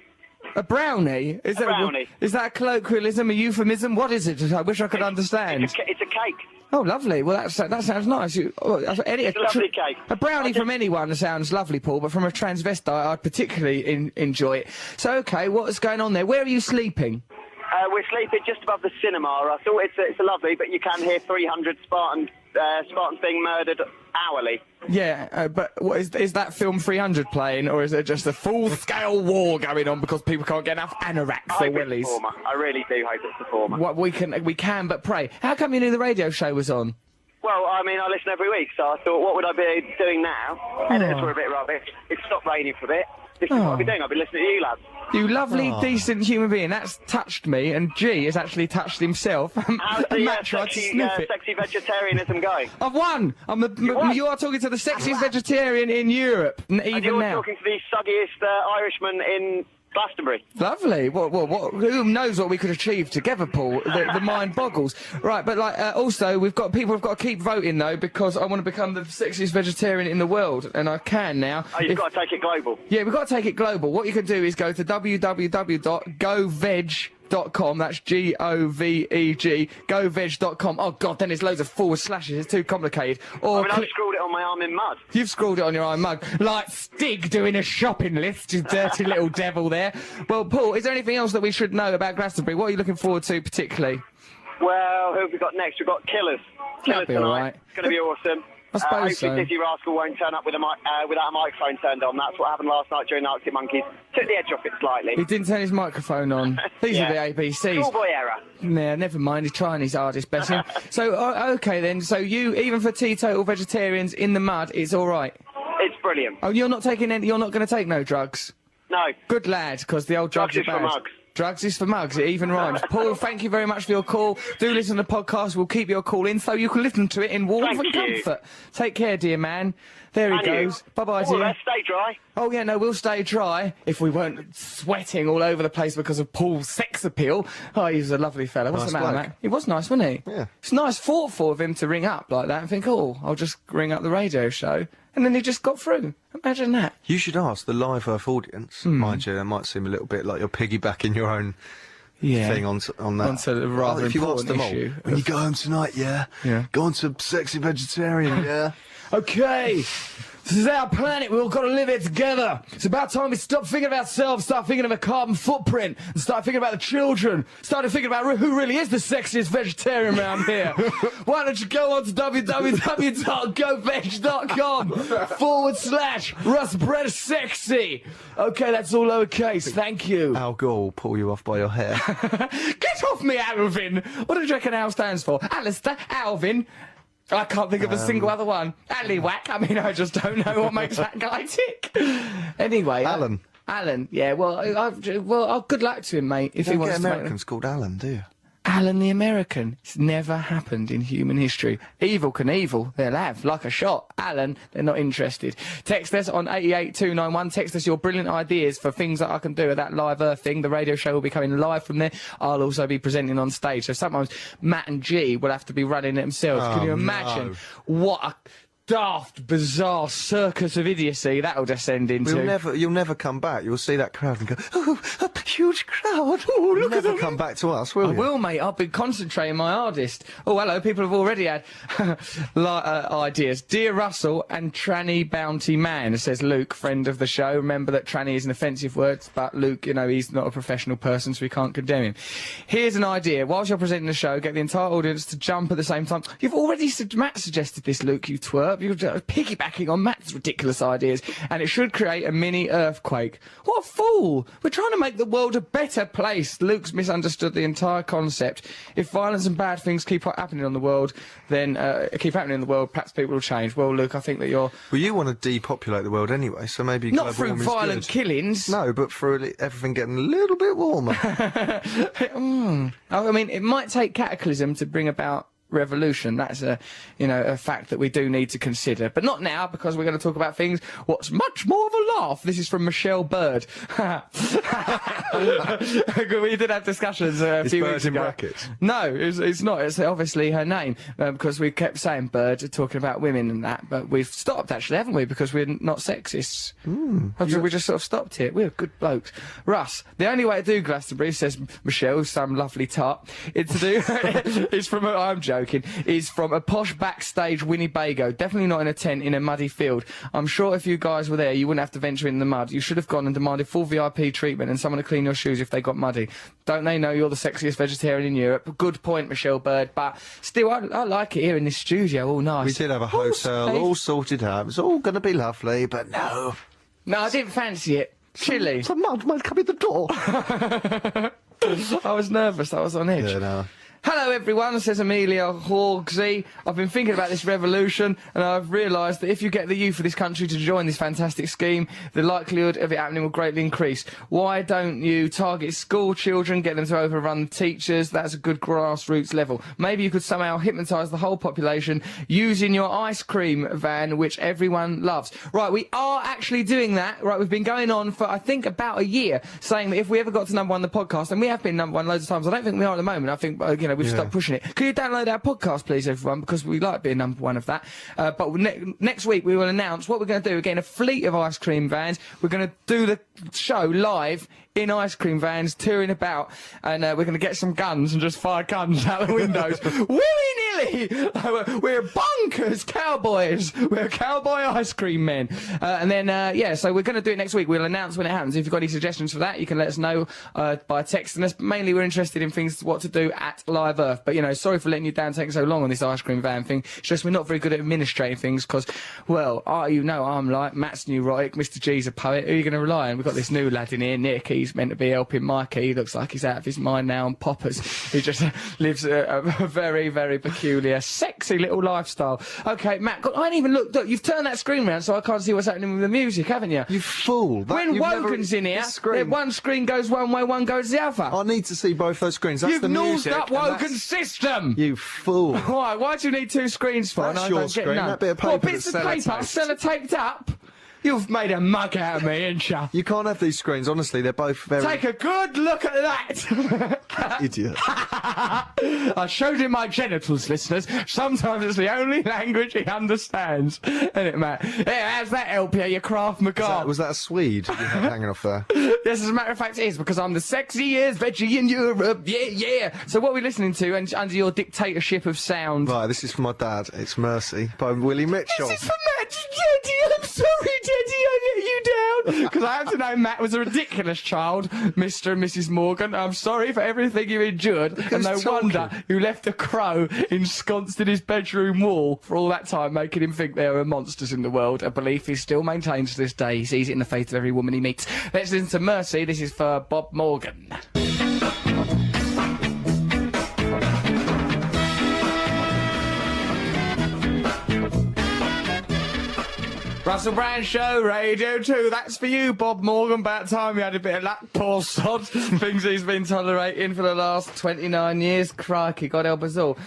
A brownie? Is that brownie. Is that a colloquialism, a euphemism? What is it? I wish I could understand. It's a cake. Oh, lovely. Well, that sounds nice. It's a lovely cake. A brownie from anyone sounds lovely, Paul, but from a transvestite, I'd particularly enjoy it. So, okay, what's going on there? Where are you sleeping? We're sleeping just above the cinema, Russell. It's lovely, but you can hear 300 Spartans being murdered hourly. Yeah, but what is that film 300 playing, or is there just a full-scale war going on because people can't get enough anoraks or I hope it's the willies? former. I really do hope it's the former. What we can but pray. How come you knew the radio show was on? Well, I mean, I listen every week, so I thought, what would I be doing now? Editors were a bit rubbish. It stopped raining for a bit. This is what I'll be doing. I'll be listening to you, lads. You lovely, decent human being. That's touched me, and G has actually touched himself. How's the Matt tried to sniff it. sexy vegetarianism going? I've won! You are talking to the sexiest vegetarian in Europe, And even you're now. talking to the suggiest Irishman in Glastonbury. Lovely. What? Who knows what we could achieve together, Paul? The mind boggles. Right, but like, also, people have got to keep voting though, because I want to become the sexiest vegetarian in the world, and I can now. Oh, you've got to take it global. Yeah, we've got to take it global. What you can do is go to www.goveg.com. That's Goveg. Goveg.com. Oh God, then there's loads of forward slashes. It's too complicated. Or I scrawled it on my arm in mud. You've scrawled it on your iron mug. Like Stig doing a shopping list, you dirty little devil there. Well, Paul, is there anything else that we should know about Glastonbury? What are you looking forward to particularly? Well, who have we got next? We've got Killers. That'll be tonight. all right. It's going to be awesome. I suppose hopefully so. Dizzy Rascal won't turn up with without a microphone turned on. That's what happened last night during the Arctic Monkeys. Took the edge off it slightly. He didn't turn his microphone on. These are the ABCs. Schoolboy error. Nah, never mind. He's trying his hardest, bless him. So, okay then. So you, even for teetotal vegetarians in the mud, it's all right. It's brilliant. Oh, you're not taking any. You're not going to take no drugs. No. Good lad, because the old drugs Drugs are is for bad. mugs. Drugs is for mugs. It even rhymes. Paul, thank you very much for your call. Do listen to the podcast. We'll keep your call in so you can listen to it in warmth and Thank you. comfort. Take care, dear man. There he And you. goes. Bye-bye, All the dear. best. Stay dry. Oh, yeah, no, we'll stay dry if we weren't sweating all over the place because of Paul's sex appeal. Oh, he was a lovely fella. What's Nice the matter, bloke. Matt? He was nice, wasn't he? Yeah. It's nice thoughtful of him to ring up like that and think, oh, I'll just ring up the radio show. And then he just got through. Imagine that. You should ask the Live Earth audience. Mind you, it might seem a little bit like you're piggybacking your own thing on that. Onto a rather if you ask important them all, issue when you go home tonight, Yeah. go on to Sexy Vegetarian, yeah? Okay. This is our planet. We've all got to live it together. It's about time we stop thinking of ourselves, start thinking of a carbon footprint, and start thinking about the children. Start thinking about who really is the sexiest vegetarian around here. Why don't you go on to www.goveg.com/Russ Brett Sexy. Okay, that's all lowercase. Thank you. Al Gore will pull you off by your hair. Get off me, Alvin. What do you reckon Al stands for? Alistair, Alvin. I can't think of a single other one. Allywhack. I mean, I just don't know what makes that guy tick. Anyway, Alan. Alan. Yeah. Well, good luck to him, mate. If You he don't wants get to make Americans called Alan, do you? Alan the American. It's never happened in human history. Evil Knievel, they'll have, like a shot. Alan, they're not interested. Text us on 88291. Text us your brilliant ideas for things that I can do at that Live Earth thing. The radio show will be coming live from there. I'll also be presenting on stage. So sometimes Matt and G will have to be running it themselves. Can you imagine what a daft, bizarre circus of idiocy that'll descend into? You'll never come back. You'll see that crowd and go, oh, a huge crowd. Oh, look at them. Come back to us, will you? I will, mate. I'll be concentrating my hardest. Oh, hello. People have already had ideas. Dear Russell and Tranny Bounty Man, says Luke, friend of the show. Remember that tranny is an offensive word, but Luke, you know, he's not a professional person, so we can't condemn him. Here's an idea. Whilst you're presenting the show, get the entire audience to jump at the same time. You've already, Matt suggested this, Luke, you twerp. You're piggybacking on Matt's ridiculous ideas, and it should create a mini earthquake. What a fool! We're trying to make the world a better place. Luke's misunderstood the entire concept. If violence and bad things keep happening in the world, then perhaps people will change. Well, Luke, I think that you're... Well, you want to depopulate the world anyway, so maybe not global through warming's violent good. killings. No, but for everything getting a little bit warmer. I mean, it might take cataclysm to bring about revolution. That's a fact that we do need to consider, but not now, because we're going to talk about things what's much more of a laugh. This is from Michelle Bird. We did have discussions a few weeks ago. in brackets? No, it's not. It's obviously her name, because we kept saying Bird, talking about women and that, but we've stopped actually, haven't we? Because we're not sexists. We just sort of stopped it. We're good blokes. Russ, the only way to do Glastonbury, says Michelle, some lovely tart, it's to do. It's from. I'm joking. Is from a posh backstage Winnebago. Definitely not in a tent in a muddy field. I'm sure if you guys were there, you wouldn't have to venture in the mud. You should have gone and demanded full VIP treatment and someone to clean your shoes if they got muddy. Don't they know you're the sexiest vegetarian in Europe? Good point, Michelle Bird. But still, I like it here in this studio. All nice. We did have a hotel, all sorted out. It was all going to be lovely, but no. No, I didn't fancy it. Chilly. Some mud might come in the door. I was nervous. I was on edge. Yeah, no. Hello everyone, says Amelia Hawksey. I've been thinking about this revolution, and I've realised that if you get the youth of this country to join this fantastic scheme, the likelihood of it happening will greatly increase. Why don't you target school children, get them to overrun teachers? That's a good grassroots level. Maybe you could somehow hypnotise the whole population using your ice cream van, which everyone loves. Right, we are actually doing that. Right, we've been going on for, I think, about a year, saying that if we ever got to #1 the podcast, and we have been #1 loads of times, I don't think we are at the moment. I think, we've stopped pushing it. Could you download our podcast, please, everyone? Because we like being #1 of that. But next week we will announce what we're going to do. We're getting a fleet of ice cream vans. We're going to do the show live in ice cream vans, touring about, and we're going to get some guns and just fire guns out the windows. Willy-nilly! We're bonkers cowboys. We're cowboy ice cream men. And then, so we're going to do it next week. We'll announce when it happens. If you've got any suggestions for that, you can let us know by texting us. But mainly we're interested in things, what to do at Live Earth. But, sorry for letting you down, taking so long on this ice cream van thing. It's just we're not very good at administrating things because, well, I'm like, Matt's neurotic, Mr. G's a poet. Who are you going to rely on? We've got this new lad in here, Nick. He's meant to be helping Mikey. He looks like he's out of his mind now on poppers. He just lives a very, very peculiar, sexy little lifestyle. Okay, Matt, I ain't even looked. Look, you've turned that screen round so I can't see what's happening with the music, haven't you? You fool. When Wogan's in here, one screen goes one way, one goes the other. I need to see both those screens. That's You've the music. nosed up Wogan's system. You fool. Why do you need two screens for? That's your screen, that bit of paper. What, bits of paper sellotaped up? You've made a mug out of me, ain't you? You can't have these screens, honestly, they're both very... Take a good look at that! Idiot. I showed him my genitals, listeners. Sometimes it's the only language he understands. Isn't it, Matt? Yeah, how's that help you, you Krav Maga? Was that a Swede you had hanging off there? Yes, as a matter of fact, it is, because I'm the sexiest veggie in Europe. Yeah, yeah. So what are we listening to under your dictatorship of sound? Right, this is for my dad. It's Mercy by Willie Mitchell. This is for Matt. Do you I'm sorry, Daddy, I let you down. Because I have to know Matt was a ridiculous child, Mr. and Mrs. Morgan. I'm sorry for everything you endured, and no wonder you left a crow ensconced in his bedroom wall for all that time, making him think there were monsters in the world, a belief he still maintains to this day. He sees it in the face of every woman he meets. Let's listen to Mercy. This is for Bob Morgan. Russell Brand Show, Radio 2. That's for you, Bob Morgan. About time you had a bit of luck, poor sod. Things he's been tolerating for the last 29 years. Crikey, God help us all.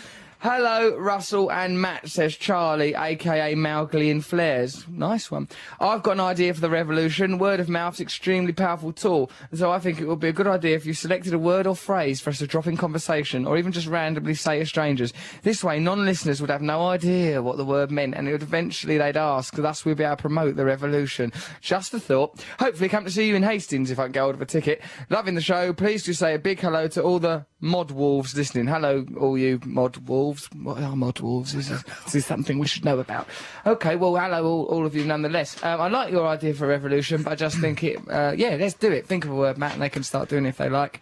Hello, Russell and Matt, says Charlie, a.k.a. Mowgli in Flares. Nice one. I've got an idea for the revolution. Word of mouth's extremely powerful tool, so I think it would be a good idea if you selected a word or phrase for us to drop in conversation, or even just randomly say to strangers. This way, non-listeners would have no idea what the word meant, and it would eventually they'd ask, thus we'd be able to promote the revolution. Just a thought. Hopefully come to see you in Hastings if I can get hold of a ticket. Loving the show. Please do say a big hello to all the mod wolves listening. Hello, all you mod wolves. What are mod wolves? This is something we should know about. Okay, well, hello, all of you, nonetheless. I like your idea for a revolution, but I just think it. Yeah, let's do it. Think of a word, Matt, and they can start doing it if they like.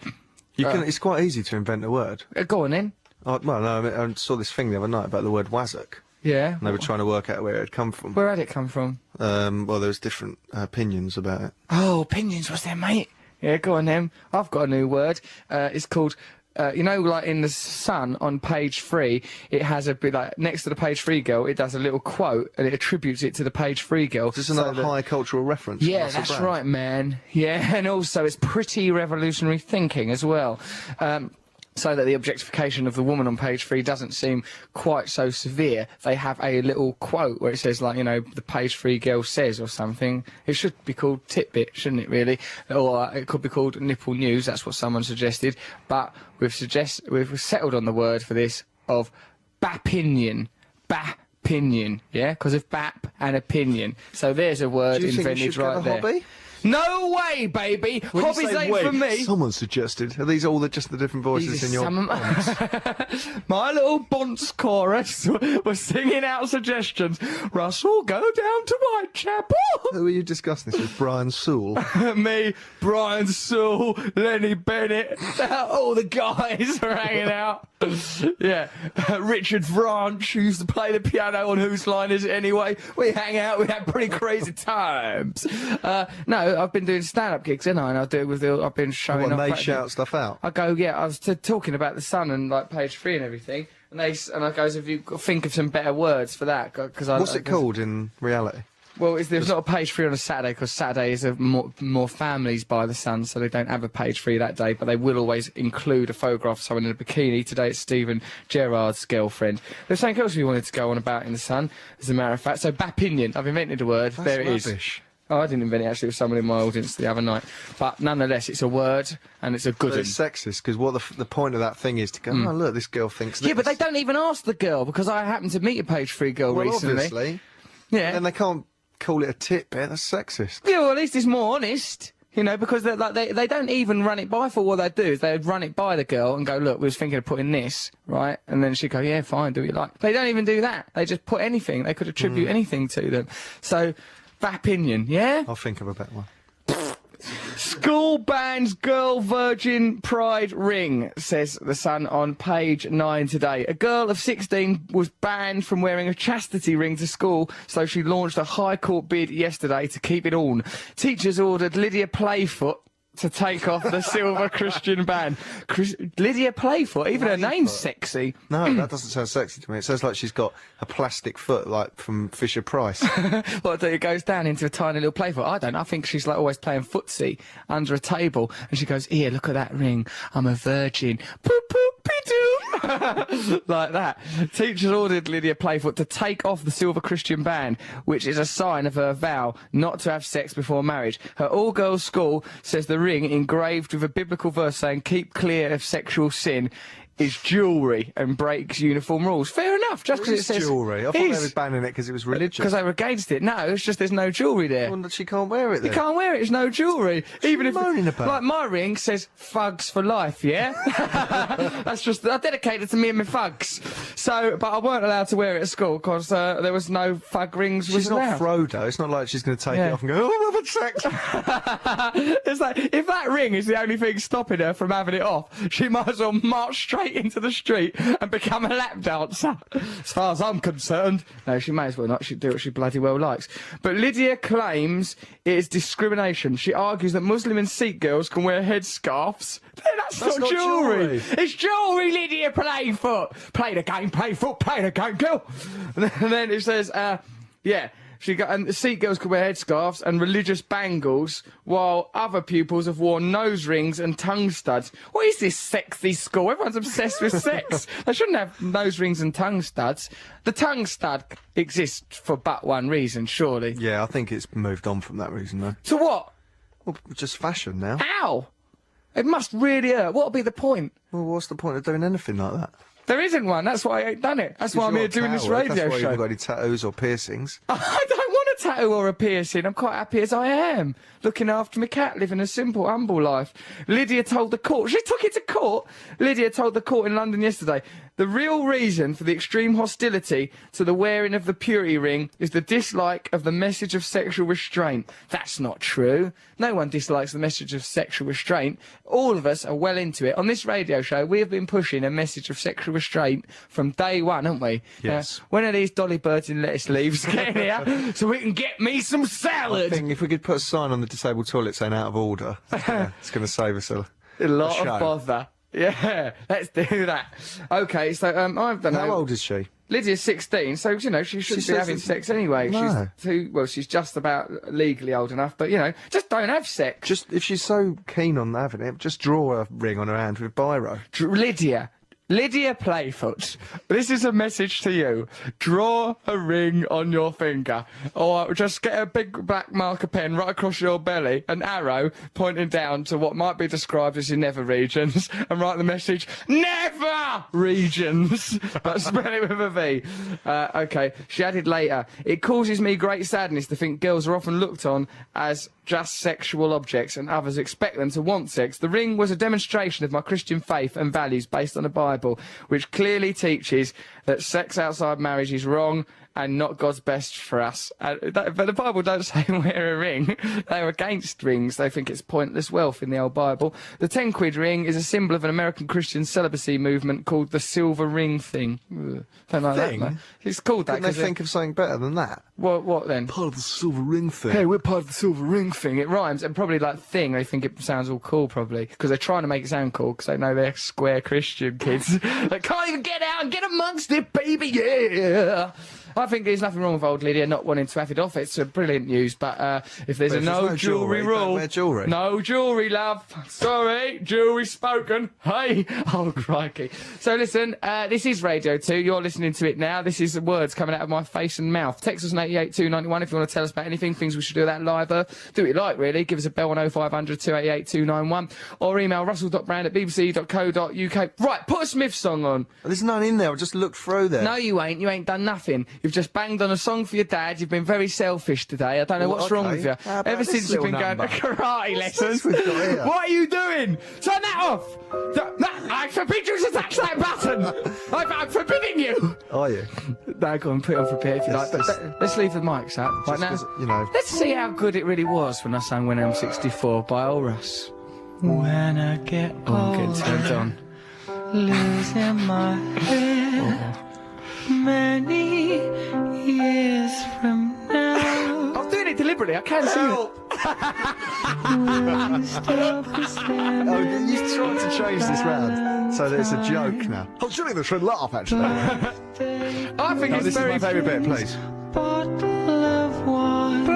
You can. It's quite easy to invent a word. Go on then. Well, no, I saw this thing the other night about the word wazzock. Yeah. And they were trying to work out where it had come from. Where had it come from? Well, there was different opinions about it. Oh, opinions, was there, mate? Yeah, go on then. I've got a new word. It's called. You know, like in The Sun on page 3, it has a bit like next to the page 3 girl, it does a little quote and it attributes it to the page 3 girl. This is another high cultural reference. Yeah, that's right, man. Yeah, and also it's pretty revolutionary thinking as well. So that the objectification of the woman on page 3 doesn't seem quite so severe. They have a little quote where it says, like, you know, the page 3 girl says or something. It should be called Titbit, shouldn't it, really? Or it could be called Nipple News, that's what someone suggested. But we've settled on the word for this of bapinion. Bapinion, yeah? Because of bap and opinion. So there's a word invented right there. Hobby? No way, baby! Hobbies ain't for me! Someone suggested. Are these all just the different voices in your... My little Bonce chorus was singing out suggestions. Russell, go down to Whitechapel! Who are you discussing this with? Brian Sewell? Me, Brian Sewell, Lenny Bennett, all the guys are hanging out. Yeah, Richard Branch, who used to play the piano on Whose Line Is It Anyway? We hang out, we have pretty crazy times. No, I've been doing stand-up gigs, haven't I? And I've been showing off. And they shout stuff out? I go, yeah, I was talking about The Sun and, like, page 3 and everything, and I goes, have you got to think of some better words for that? What's it called in reality? Well, there's not a page 3 on a Saturday, because Saturday is more families by The Sun, so they don't have a page 3 that day, but they will always include a photograph of someone in a bikini. Today it's Stephen Gerrard's girlfriend. There's something else we wanted to go on about in The Sun, as a matter of fact. So, bapinion. I've invented a word. There it is. Rubbish. Oh, I didn't invent it, actually. It was someone in my audience the other night. But nonetheless, it's a word, and it's a good one. It's sexist, because what the point of that thing is to go, oh, look, this girl thinks this. Yeah, but they don't even ask the girl, because I happened to meet a page 3 girl recently. Obviously. Yeah. And they can't call it a titbit. That's sexist. Yeah, well, at least it's more honest. You know, because they don't even run it by. For what they do is they run it by the girl and go, look, we was thinking of putting this, right? And then she'd go, yeah, fine, do what you like. They don't even do that. They just put anything. They could attribute anything to them. So, opinion, yeah? I'll think of a better one. School bans girl virgin pride ring, says The Sun on page 9 today. A girl of 16 was banned from wearing a chastity ring to school, so she launched a High Court bid yesterday to keep it on. Teachers ordered Lydia Playfoot to take off the silver Christian band. Lydia Playfoot, even her name's sexy. No, that doesn't sound sexy to me. It sounds like she's got a plastic foot, like from Fisher Price. What, it goes down into a tiny little Playfoot? I don't know. I think she's like always playing footsie under a table, and she goes, here, look at that ring. I'm a virgin. Poop, poop, pee-doo. Like that. Teachers ordered Lydia Playfoot to take off the silver Christian band, which is a sign of her vow not to have sex before marriage. Her all-girls school says the ring, engraved with a biblical verse saying, keep clear of sexual sin, is jewellery and breaks uniform rules. Fair enough, just because it says jewellery. I thought they is. was banning it because it was religious. Because they were against it. No, it's just there's no jewellery there. Well, she can't wear it then. You can't wear it, it's no jewellery. Even if, moaning about? like, my ring says thugs for life, yeah? That's just, I dedicated it to me and my thugs. So, but I weren't allowed to wear it at school because there was no thug rings. She's not Frodo. It's not like she's going to take it off and go, oh, I'm having sex. It's like, if that ring is the only thing stopping her from having it off, she might as well march straight into the street and become a lap dancer. As far as I'm concerned. No, she may as well not. She'd do what she bloody well likes. But Lydia claims it is discrimination. She argues that Muslim and Sikh girls can wear headscarves. That's not jewellery. It's jewellery, Lydia Playfoot. Play the game, Playfoot. Play the game, girl. And then it says, yeah. And the Sikh girls could wear headscarves and religious bangles, while other pupils have worn nose rings and tongue studs. What is this sexy school? Everyone's obsessed with sex. They shouldn't have nose rings and tongue studs. The tongue stud exists for but one reason, surely. Yeah, I think it's moved on from that reason, though. To what? Well, just fashion now. How? It must really hurt. What'll be the point? Well, what's the point of doing anything like that? There isn't one. That's why I ain't done it. That's why I'm here doing this radio That's why you show. haven't got any tattoos or piercings. I don't want a tattoo or a piercing. I'm quite happy as I am. Looking after my cat, living a simple, humble life. Lydia told the court. She took it to court. Lydia told the court in London yesterday. The real reason for the extreme hostility to the wearing of the purity ring is the dislike of the message of sexual restraint. That's not true. No one dislikes the message of sexual restraint. All of us are well into it. On this radio show, we have been pushing a message of sexual restraint from day one, haven't we? Yes. When are these dolly birds in lettuce leaves getting here so we can get me some salad? I think if we could put a sign on the disabled toilet saying out of order, it's going to save us a lot show. of bother. Yeah, let's do that. Okay, so I've done. How old is she? Lydia's 16, so you know she shouldn't be says having that- sex anyway. No. She's just about legally old enough, but you know, just don't have sex. Just if she's so keen on having it, just draw a ring on her hand with biro. Lydia Playfoot, this is a message to you. Draw a ring on your finger, or just get a big black marker pen right across your belly, an arrow pointing down to what might be described as your nether regions, and write the message, NEVER REGIONS, but spell it with a V. Okay, she added later, it causes me great sadness to think girls are often looked on as just sexual objects and others expect them to want sex. The ring was a demonstration of my Christian faith and values based on the Bible, which clearly teaches that sex outside marriage is wrong and not God's best for us. But the Bible don't say wear a ring. They're against rings. They think it's pointless wealth in the old Bible. The 10 quid ring is a symbol of an American Christian celibacy movement called the silver ring thing. Ugh, don't like Thing? that, man. It's called that. Couldn't they 'cause think of something better than that? what then? Part of the silver ring thing. Hey, we're part of the silver ring thing. It rhymes, and probably like thing. They think it sounds all cool, probably because they're trying to make it sound cool because they know they're square Christian kids. They can't even get out and get amongst it, baby. Yeah. I think there's nothing wrong with old Lydia not wanting to have it off. It's a brilliant news, but if there's But a if no there's no jewellery jewellery, rule, don't wear jewellery. no jewellery, love. Sorry, jewellery spoken. Hey, oh crikey. So listen, this is Radio 2. You're listening to it now. This is words coming out of my face and mouth. Text us on 88291 if you want to tell us about anything, things we should do that live. Do what you like, really. Give us a bell on 0500 288 291 or email russell.brand@bbc.co.uk. Right, put a Smith song on. There's none in there. I just looked through there. No, you ain't. You ain't done nothing. You've just banged on a song for your dad. You've been very selfish today. I don't know Well, what's wrong okay. with you. How about Ever this since you've been little going to number? karate lessons. this we've got here? What are you doing? Turn that off. I forbid you to touch that button. I'm forbidding you. Are you? No, go on, put it on for a bit if you like. But let's leave the mics up right now. 'cause, you know. Let's see how good it really was when I sang When I'm 64 by Old Russ. When I get old, I'm getting turned on. Losing my head. Many years from now. I'm doing it deliberately. I can't sing it. Oh, you tried to change this round so that it's a joke now. I'm shooting the trend laugh, actually. I think No, it's this is very my favourite bit, please. Bottle of wine.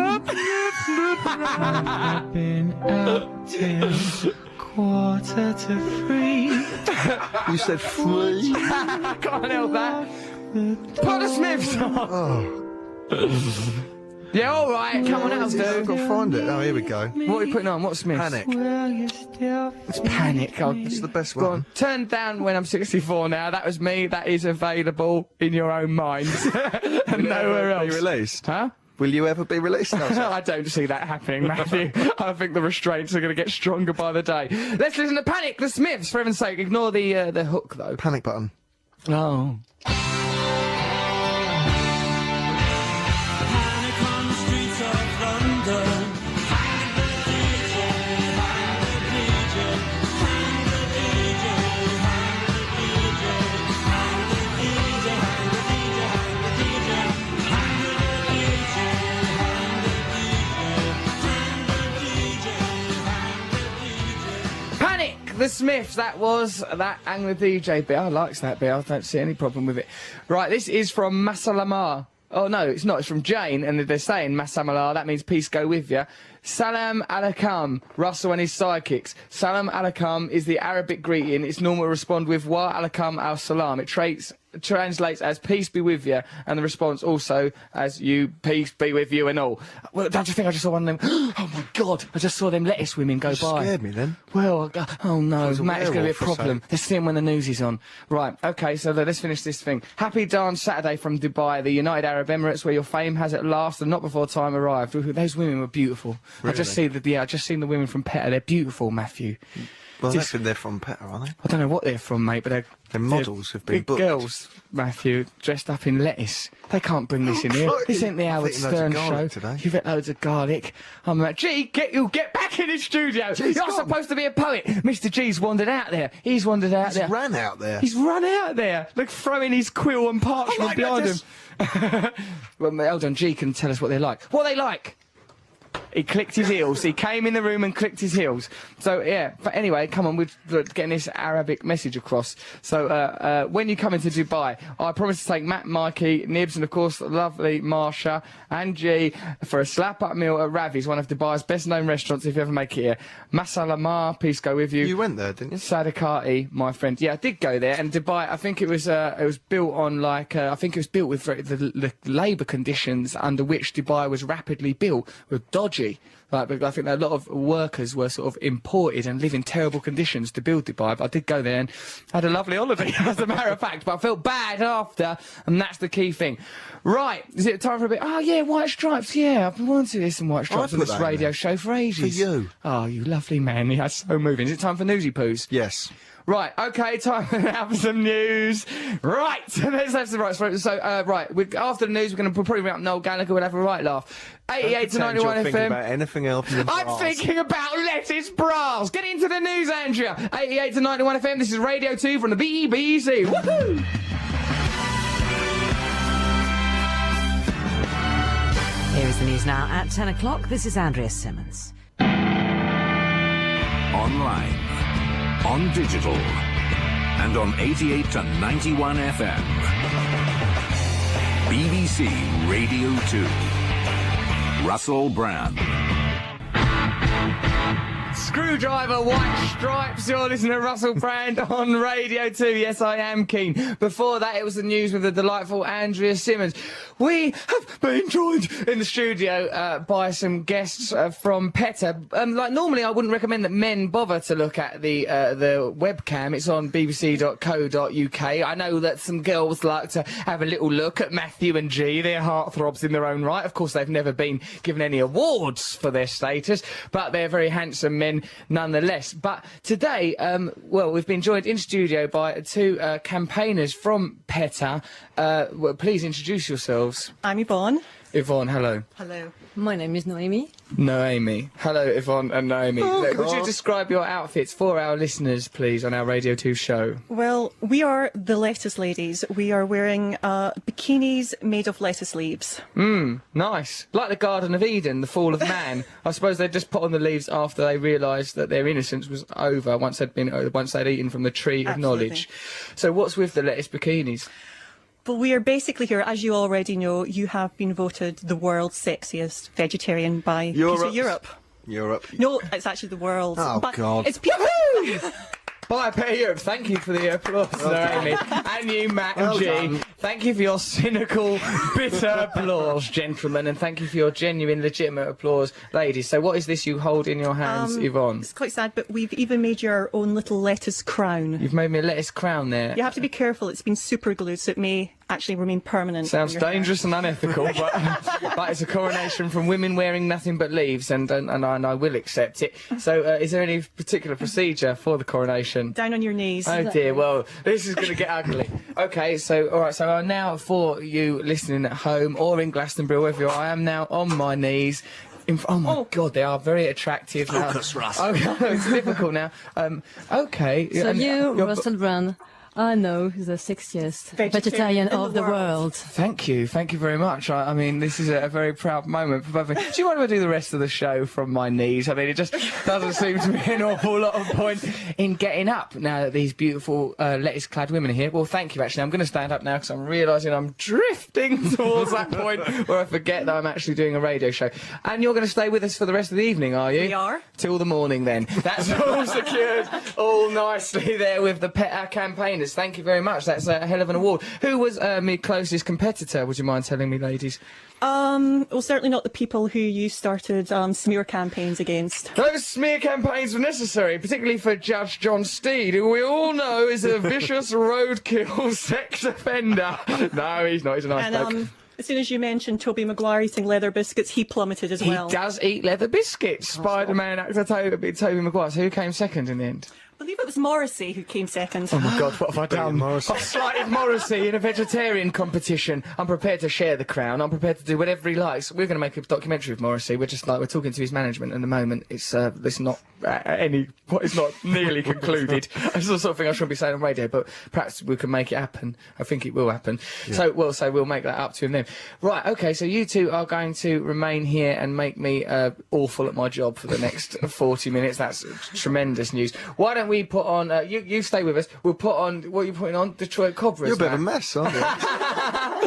I've been out till 2:45. You said free. I can't help that. Put a Smith song. Yeah, all right. Come on, that'll I've do. got to find it. Oh, here we go. What are you putting on? What's Smiths? Panic. Will you still It's Panic. Oh, It's the best go on. one. Turn down when I'm 64 now. That was me. That is available in your own mind. And nowhere Be else. released? Huh? Will you ever be released? No, sir. I don't see that happening, Matthew. I think the restraints are going to get stronger by the day. Let's listen to Panic, the Smiths, for heaven's sake. Ignore the hook, though. Panic button. Oh. Panic, the Smiths. That was that Angler DJ bit. I likes that bit. I don't see any problem with it. Right, this is from Masalamar. Oh no, it's not. It's from Jane, and they're saying Masalamar. That means peace go with you. Salam alaikum, Russell and his sidekicks. Salam alaikum is the Arabic greeting. It's normal to respond with wa alaikum al salam. It translates as peace be with you, and the response also as you peace be with you and all. Well, don't you think I just saw one of them? Oh my God! I just saw them lettuce women go by. Scared me then. Well, oh no, was a Matt, it's going to be a werewolf or problem. something. Let's see him when the news is on. Right, okay, so let's finish this thing. Happy Dance Saturday from Dubai, the United Arab Emirates, where your fame has at last and not before time arrived. Those women were beautiful. I just see I've just seen the women from PETA. They're beautiful, Matthew. Well, Just- they're from PETA, aren't they? I don't know what they're from, mate, but They're models who've been big booked. girls, Matthew, dressed up in lettuce. They can't bring this in here. This ain't the I've Howard eaten loads of Stern show. garlic today. You've ate loads of garlic. I'm like, G, get back in the studio. G's You're gone. supposed to be a poet. Mr. G's wandered out there. He's wandered out there. Ran out there. He's run out there. Look, throwing his quill and parchment Oh my behind goodness. him. Well, Eldon G can tell us what they're like. What are they like? He clicked his heels. He came in the room and clicked his heels. So, yeah. But anyway, come on, we're getting this Arabic message across. So, when you come into Dubai, I promise to take Matt, Mikey, Nibs, and of course, lovely Marsha and G for a slap-up meal at Ravi's, one of Dubai's best-known restaurants if you ever make it here. Masalamar, peace go with you. You went there, didn't you? Sadaqati, my friend. Yeah, I did go there, and Dubai. I think it was built on I think it was built with the labour conditions under which Dubai was rapidly built were dodgy. Like, I think that a lot of workers were sort of imported and live in terrible conditions to build Dubai. But I did go there and had a lovely holiday, as a matter of fact. But I felt bad after, and that's the key thing. Right, is it time for a bit? Oh yeah, White Stripes. Yeah, I've been wanting to hear some White Stripes on put this that in radio there. show for ages. For you. Oh, you lovely man. Yeah, so moving. Is it time for Newsy Poos? Yes. Right, okay, time now for some news. Right, let's have some right. So, right, after the news, we're going to probably bring up Noel Gallagher. We'll have a right laugh. 88 to Pretend you're 91 thinking FM. about anything else than I'm bras. thinking about lettuce bras. Get into the news, Andrea. 88 to 91 FM. This is Radio 2 from the BBC. Woohoo! Here is the news now at 10 o'clock. This is Andrea Simmons. Online, on digital, and on 88 to 91 FM. BBC Radio 2. Russell Brand. Screwdriver, White Stripes. You're listening to Russell Brand on Radio 2. Yes, I am keen. Before that, it was the news with the delightful Andrea Simmons. We have been joined in the studio by some guests from PETA. Like normally, I wouldn't recommend that men bother to look at the webcam. It's on bbc.co.uk. I know that some girls like to have a little look at Matthew and G. They're heartthrobs in their own right. Of course, they've never been given any awards for their status, but they're very handsome men nonetheless. But today, well, we've been joined in studio by two campaigners from PETA. Well, please introduce yourselves. I'm Yvonne. Yvonne, hello. Hello. My name is Noemi. Noemi. Hello, Yvonne and Noemi. Would you God. describe your outfits for our listeners, please, on our Radio 2 show? Well, we are the lettuce ladies. We are wearing bikinis made of lettuce leaves. Nice. Like the Garden of Eden, the fall of man. I suppose they just put on the leaves after they realised that their innocence was over once they'd eaten from the tree of Absolutely. knowledge. So what's with the lettuce bikinis? But we are basically here, as you already know, you have been voted the world's sexiest vegetarian by Piece of Europe. Europe. No, it's actually the world's. Oh, but God. It's people. Bye, Peter Europe. Thank you for the applause, Amy. And you, Matt and G. done. Thank you for your cynical, bitter applause, gentlemen, and thank you for your genuine, legitimate applause, ladies. So what is this you hold in your hands, Yvonne? It's quite sad, but we've even made your own little lettuce crown. You've made me a lettuce crown there. You have to be careful. It's been super glued, so it may actually remain permanent. Sounds on your hair. dangerous and unethical, but it's a coronation from women wearing nothing but leaves, and I will accept it. So, is there any particular procedure for the coronation? Down on your knees. Oh dear, well, this is going to get ugly. Okay, so, alright, so I'm now, for you listening at home or in Glastonbury, wherever you are, I am now on my knees. Oh my God, they are very attractive now. Focus, Russ. Oh, it's difficult now. Okay. So and you, you're- Russell Brand, I know the sexiest vegetarian in of the the world. Thank you very much. I mean, this is a very proud moment for both of you. Do you want to do the rest of the show from my knees? I mean, it just doesn't seem to be an awful lot of point in getting up now that these beautiful lettuce-clad women are here. Well, thank you, actually. I'm going to stand up now because I'm realising I'm drifting towards that point where I forget that I'm actually doing a radio show. And you're going to stay with us for the rest of the evening, are you? We are. Till the morning, then. That's all secured, all nicely there with the PETA campaigners. Thank you very much. That's a hell of an award. Who was my closest competitor? Would you mind telling me, ladies? Well, certainly not the people who you started smear campaigns against. Those smear campaigns were necessary, particularly for Judge John Steed, who we all know is a vicious roadkill sex offender. No, he's not. He's a nice bloke. And as soon as you mentioned Tobey Maguire eating leather biscuits, he plummeted as well. He does eat leather biscuits. Spider-Man actor Tobey Maguire. So who came second in the end? I believe it was Morrissey who came second. Oh my God, what have I done? Morrissey. I've slighted Morrissey in a vegetarian competition. I'm prepared to share the crown. I'm prepared to do whatever he likes. We're going to make a documentary with Morrissey. We're talking to his management at the moment. It's not it's not nearly concluded. It's the sort of thing I shouldn't be saying on radio, but perhaps we can make it happen. I think it will happen. Yeah. So we'll make that up to him then. Right, okay, so you two are going to remain here and make me awful at my job for the next 40 minutes. That's tremendous news. Why don't we put on, you stay with us, we'll put on, what are you putting on? Detroit Cobras. You're a bit of a Matt. mess, aren't you?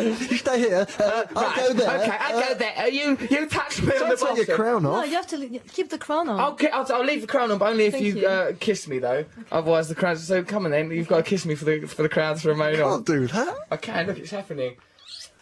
You stay here. I'll go there. Okay, I'll go there. You touch me on the Don't take your bottom. crown No, off. you have to keep the crown on. I'll leave the crown on, but only if Thank you, you. kiss me, though. Otherwise, the crown. So come on, then. You've got to kiss me for the crown to remain on. Can't do that. I can. Look, it's happening.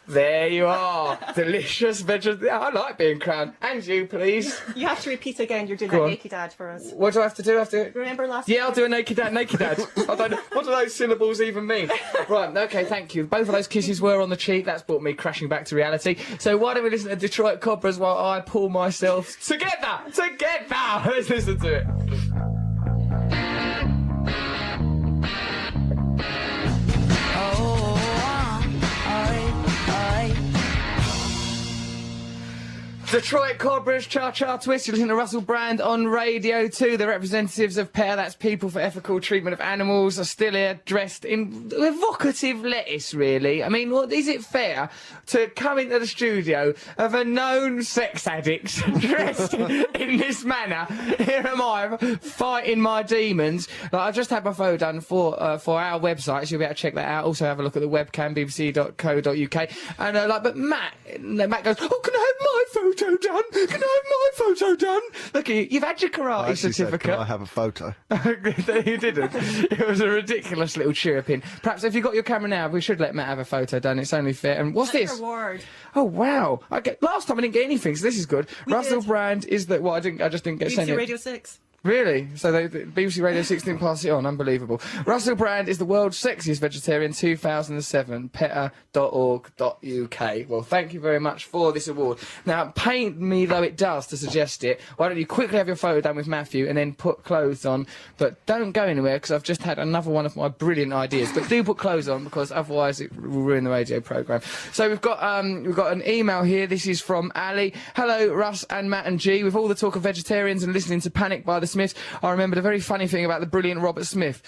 There you are. Delicious vegetarian. I like being crowned. And you, please. You have to repeat again. You're doing Go that on. naked ad for us. What do I have to do? I have to. Remember last Yeah, I'll do a naked dad. Naked dad. I don't know. What do those syllables even mean? Right, okay, thank you. Both of those kisses were on the cheek. That's brought me crashing back to reality. So why don't we listen to Detroit Cobras while I pull myself together? Let's listen to it. Detroit Cobras, Cha-Cha Twist, you're listening to Russell Brand on Radio 2. The representatives of PETA, that's People for Ethical Treatment of Animals, are still here dressed in evocative lettuce, really. I mean, is it fair to come into the studio of a known sex addict dressed in this manner? Here am I, fighting my demons. Like, I've just had my photo done for our website, so you'll be able to check that out. Also have a look at the webcam, bbc.co.uk. And, but Matt goes, oh, can I have my photo done? Can I have my photo done? Look at you, you've had your karate I actually said, certificate. can I have a photo? You didn't. It was a ridiculous little chirping. Perhaps if you've got your camera now, we should let Matt have a photo done. It's only fair. And what's this? Reward. Oh wow! Last time I didn't get anything, so this is good. Russell did. Brand is the. Well, I just didn't get sent BBC it. Radio 6. Really? So the BBC Radio 6 didn't pass it on. Unbelievable. Russell Brand is the world's sexiest vegetarian 2007. PETA.org.uk. Well, thank you very much for this award. Now, pain me though it does to suggest it, why don't you quickly have your photo done with Matthew and then put clothes on, but don't go anywhere because I've just had another one of my brilliant ideas. But do put clothes on because otherwise it will ruin the radio programme. So we've got an email here. This is from Ali. Hello, Russ and Matt and G. With all the talk of vegetarians and listening to Panic by the Smiths, I remembered a very funny thing about the brilliant Robert Smith.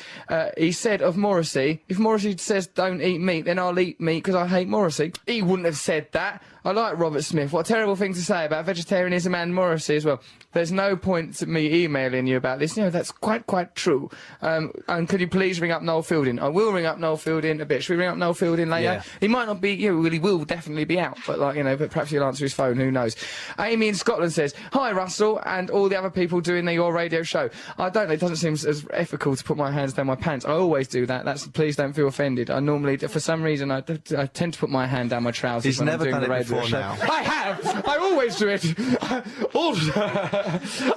He said of Morrissey, if Morrissey says don't eat meat, then I'll eat meat because I hate Morrissey. He wouldn't have said that. I like Robert Smith. What a terrible thing to say about vegetarianism and Morrissey as well. There's no point to me emailing you about this. You know, that's quite true. And could you please ring up Noel Fielding? I will ring up Noel Fielding a bit. Should we ring up Noel Fielding later? Yeah. He might not be, he will definitely be out, but like, you know, but perhaps he'll answer his phone, who knows. Amy in Scotland says, "Hi Russell and all the other people doing your radio show. I don't know, it doesn't seem as ethical to put my hands down my pants. I always do that. Please don't feel offended. I normally, for some reason, I tend to put my hand down my trousers He's when never I'm doing done the it radio before show. now. I have! I always do it.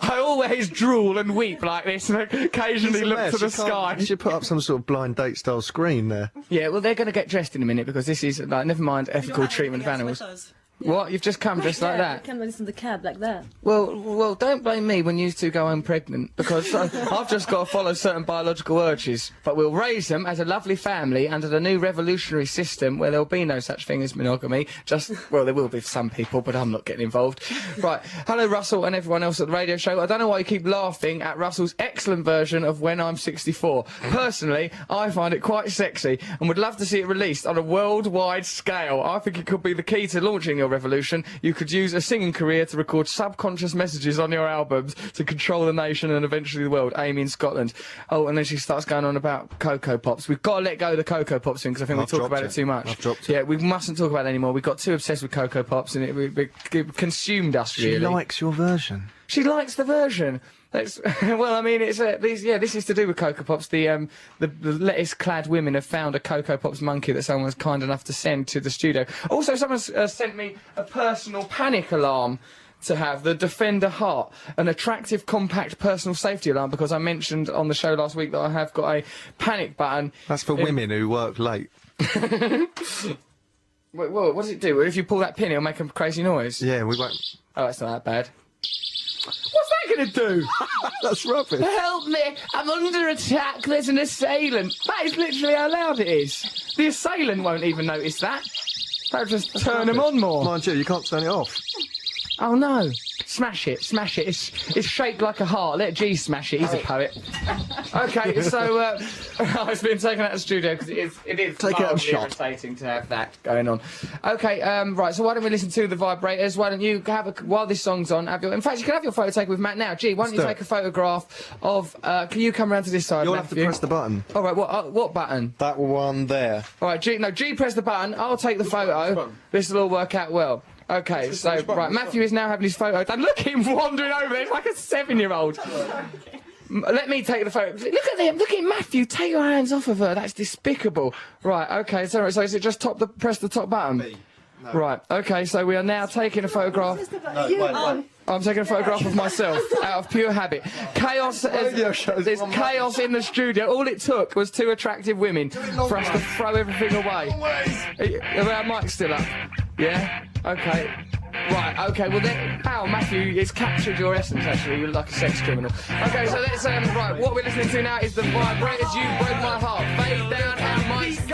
I always drool and weep like this and occasionally look to the sky. You should put up some sort of blind date style screen there. Yeah, well, they're going to get dressed in a minute because this is, like, never mind ethical treatment of animals. What? You've just come dressed like that? Come listen to the cab like that. Well, don't blame me when you two go home pregnant, because I've just got to follow certain biological urges. But we'll raise them as a lovely family under the new revolutionary system where there'll be no such thing as monogamy. Well, there will be for some people, but I'm not getting involved. Right. Hello, Russell and everyone else at the radio show. I don't know why you keep laughing at Russell's excellent version of When I'm 64. Personally, I find it quite sexy and would love to see it released on a worldwide scale. I think it could be the key to launching your revolution. You could use a singing career to record subconscious messages on your albums to control the nation and eventually the world. Amy in Scotland. Oh, and then she starts going on about Cocoa Pops. We've got to let go of the Cocoa Pops thing because I think we talk about it too much. I've dropped it. Yeah, we mustn't talk about it anymore. We got too obsessed with Cocoa Pops and it consumed us, really. She likes your version. She likes the version. Well, I mean, it's this is to do with Cocoa Pops. The lettuce-clad women have found a Cocoa Pops monkey that someone was kind enough to send to the studio. Also, someone's sent me a personal panic alarm to have, the Defender Heart, an attractive, compact personal safety alarm, because I mentioned on the show last week that I have got a panic button. That's for women who work late. Wait, what does it do? If you pull that pin, it'll make a crazy noise. Yeah, we won't. Oh, that's not that bad. What's that going to do? That's rubbish. Help me! I'm under attack. There's an assailant. That is literally how loud it is. The assailant won't even notice that. That'll just turn him on more. Mind you, you can't turn it off. Oh no! Smash it, smash it. It's shaped like a heart. Let G smash it. He's a poet. Okay, so it's been taken out of the studio because it is Take it out of shot. irritating to have that going on. Okay, right. So why don't we listen to the vibrators? Why don't you while this song's on? In fact, you can have your photo taken with Matt now. G, why don't you take a photograph of? Can you come around to this side? You'll Matthew? have to press the button. All right. What button? That one there. All right, G, press the button. I'll take the photo. This will all work out well. Okay, so, right, Matthew is now having his photo done. Look at him wandering over there. It's like a 7-year-old. Let me take the photo. Look at them. Look at Matthew. Take your hands off of her. That's despicable. Right, okay, so is it just press the top button? No. Right, okay, so we are now taking a photograph. I'm taking a photograph of myself out of pure habit. Chaos. There's chaos in the studio. All it took was 2 attractive women for us to throw everything away. Our mic's still up. Yeah? Okay. Right, okay, well then, Matthew, it's captured your essence, actually. You look like a sex criminal. Okay, so let's, right, what we're listening to now is the vibrators. You Broke My Heart. Fade down and Mike's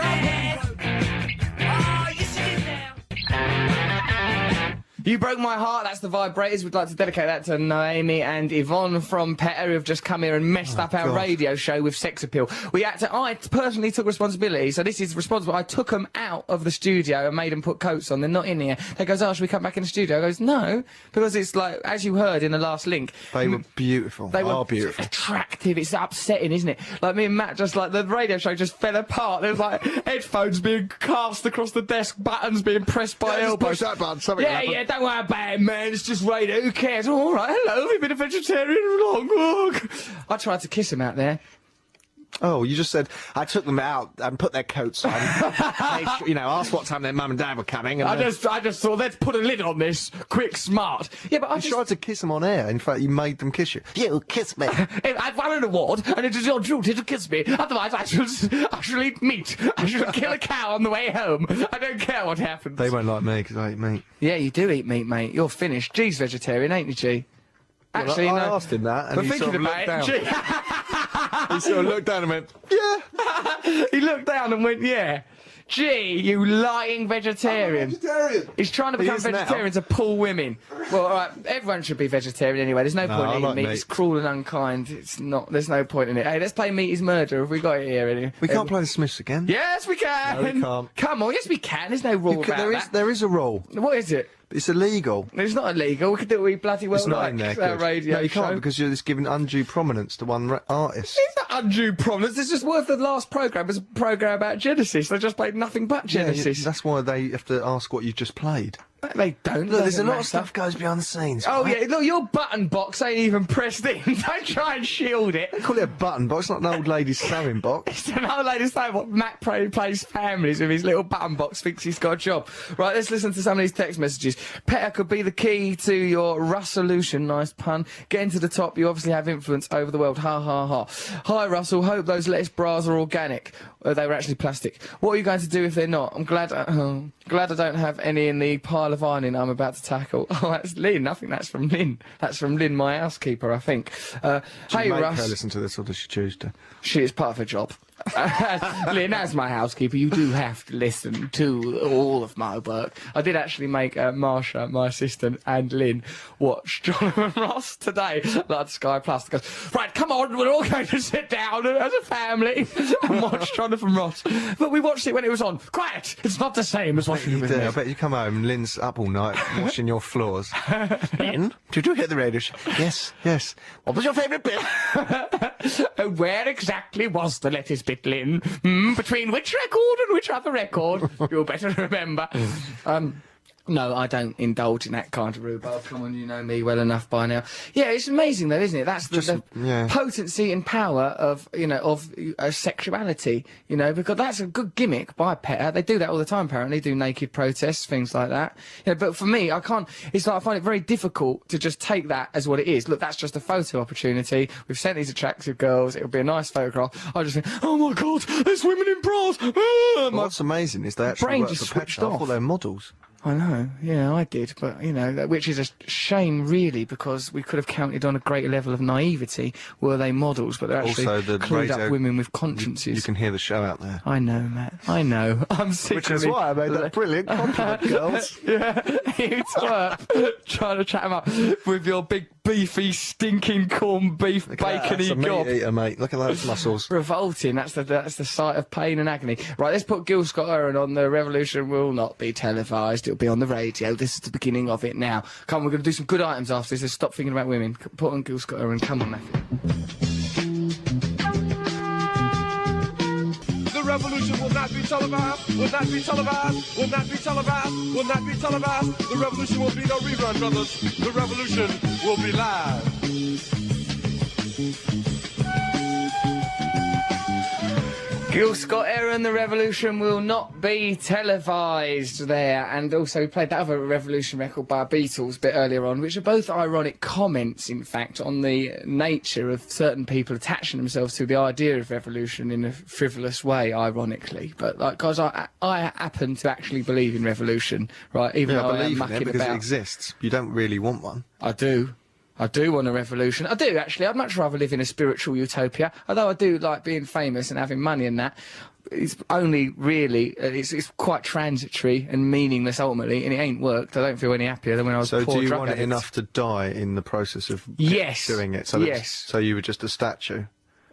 You Broke My Heart, that's the vibrators. We'd like to dedicate that to Naomi and Yvonne from PETA, who have just come here and messed up our radio show with sex appeal. I personally took responsibility, so this is responsible. I took them out of the studio and made them put coats on. They're not in here. They goes, "Oh, should we come back in the studio?" I goes, "No," because it's like, as you heard in the last link. They were beautiful. They were beautiful. Attractive. It's upsetting, isn't it? Like, me and Matt just, like, the radio show just fell apart. There was, like, headphones being cast across the desk, buttons being pressed by elbows. Push that button, something happened. Yeah, don't worry about it, man. It's just radio. Who cares? Oh, all right, hello. Have you been a vegetarian long? I tried to kiss him out there. Oh, you just said I took them out and put their coats on. Asked what time their mum and dad were coming. And I just thought, let's put a lid on this, quick, smart. Yeah, but I tried to kiss them on air. In fact, you made them kiss you. You kiss me. I've won an award, and it is your duty to kiss me. Otherwise, I shall eat meat. I shall kill a cow on the way home. I don't care what happens. They won't like me because I eat meat. Yeah, you do eat meat, mate. You're finished. G's vegetarian, ain't you, G? Actually, I no. asked him that, and but he sort of looked down. He sort of looked down and went, yeah. He looked down and went, yeah. Gee, you lying vegetarian. vegetarian. He's trying to He become is now. vegetarian to pull women. Well, all right, everyone should be vegetarian anyway. There's no No, point I in eating like meat. meat. It's cruel and unkind. It's not. There's no point in it. Hey, let's play Meat is Murder. Have we got it here? Anyway? We can't play the Smiths again. Yes, we can. No, we can't. Come on, yes, we can. There's no rule about that. There is a rule. What is it? It's illegal. It's not illegal. We could do what we bloody well It's not like. in there. That Good. radio No, you can't show. because you're just giving undue prominence to one artist. It's not undue prominence. It's just worth the last programme was a programme about Genesis. They just played nothing but Genesis. That's why they have to ask what you just played. They don't. Look, there's a doesn't lot matter. of stuff goes behind the scenes. Oh right? yeah, look, your button box ain't even pressed in. Don't try and shield it. Call it a button box, not an old lady's sewing box. It's an old lady saying what Matt plays families with his little button box, thinks he's got a job. Right, let's listen to some of these text messages. Petter could be the key to your Russolution, nice pun. Getting to the top, you obviously have influence over the world, ha ha ha. Hi Russell, hope those lettuce bras are organic. They were actually plastic. What are you going to do if they're not? I'm glad I don't have any in the pile of ironing I'm about to tackle. Oh, that's Lynn. I think that's from Lynn. That's from Lynn, my housekeeper, I think. Do Hey, you make Russ. her listen to this, or does she choose to? She is part of her job. Lynn, as my housekeeper, you do have to listen to all of my work. I did actually make Marsha, my assistant, and Lynn watch Jonathan Ross today, like Sky Plus. Goes, right, come on, we're all going to sit down as a family and watch Jonathan Ross. But we watched it when it was on. Quiet! It's not the same as watching it with I me. bet you come home and Lynn's up all night washing your floors. Lynn, did you hit the radio show? Yes, yes. What was your favourite bit? Where exactly was the lettuce bit, Lynn? Between which record and which other record? You'll better remember. No, I don't indulge in that kind of rhubarb. Come on, you know me well enough by now. Yeah, it's amazing though, isn't it? That's the yeah. potency and power of, you know, of sexuality, you know, because that's a good gimmick by Petter. They do that all the time, apparently, do naked protests, things like that. You know, but for me, I can't, it's like I find it very difficult to just take that as what it is. Look, that's just a photo opportunity. We've sent these attractive girls. It'll be a nice photograph. I just think, oh my God, there's women in bras. Well, what's amazing is they actually brain work just for switched Petter. I off. thought they were models. I know, yeah, I did, but, you know, which is a shame, really, because we could have counted on a greater level of naivety were they models, but they're actually Also, the clued radio- up women with consciences. You can hear the show out there. I know, Matt, I know. I'm sick Which of is it. why I made that brilliant compliment, girls. Yeah, you twerp, trying to chat him up with your big, beefy, stinking corned beef, Look at that, that's bacony a meat gob. eater, mate. Look at those muscles. Revolting. That's the sight of pain and agony. Right, let's put Gil Scott-Heron on. The revolution will not be televised. It'll be on the radio. This is the beginning of it now. Come on, we're going to do some good items after this. Let's stop thinking about women. Put on Gil Scott-Heron. Come on, Matthew. The revolution will not be televised, will not be televised, will not be televised, will not be televised. The revolution will be no rerun, brothers. The revolution will be live. Gil Scott-Heron, the revolution will not be televised there. And also we played that other revolution record by Beatles a bit earlier on, which are both ironic comments, in fact, on the nature of certain people attaching themselves to the idea of revolution in a frivolous way, ironically. But, like, because I happen to actually believe in revolution, right, even Yeah, though I I am believe in mucking it because about. it exists. You don't really want one. I do. I do want a revolution. I do, actually. I'd much rather live in a spiritual utopia. Although I do like being famous and having money and that. It's only really, it's quite transitory and meaningless ultimately, and it ain't worked. I don't feel any happier than when I was a So poor do you drug want it addict. enough to die in the process of Yes. doing it? So Yes. So you were just a statue?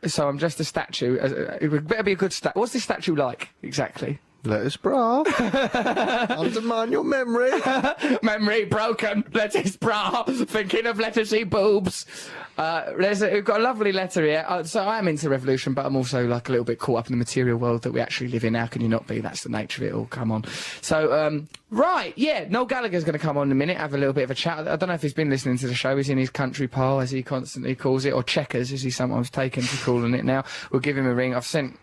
So I'm just a statue. It better be a good statue. What's this statue like, exactly? Lettuce bra. Undermine your memory. Memory broken. Lettuce bra. Thinking of lettucey boobs. We've got a lovely letter here. So I am into revolution, but I'm also like a little bit caught up in the material world that we actually live in. How can you not be? That's the nature of it all. Come on. So, right, yeah, Noel Gallagher's going to come on in a minute, have a little bit of a chat. I don't know if he's been listening to the show. He's in his country pile, as he constantly calls it, or checkers, as he's sometimes taken to calling it now. We'll give him a ring. I've sent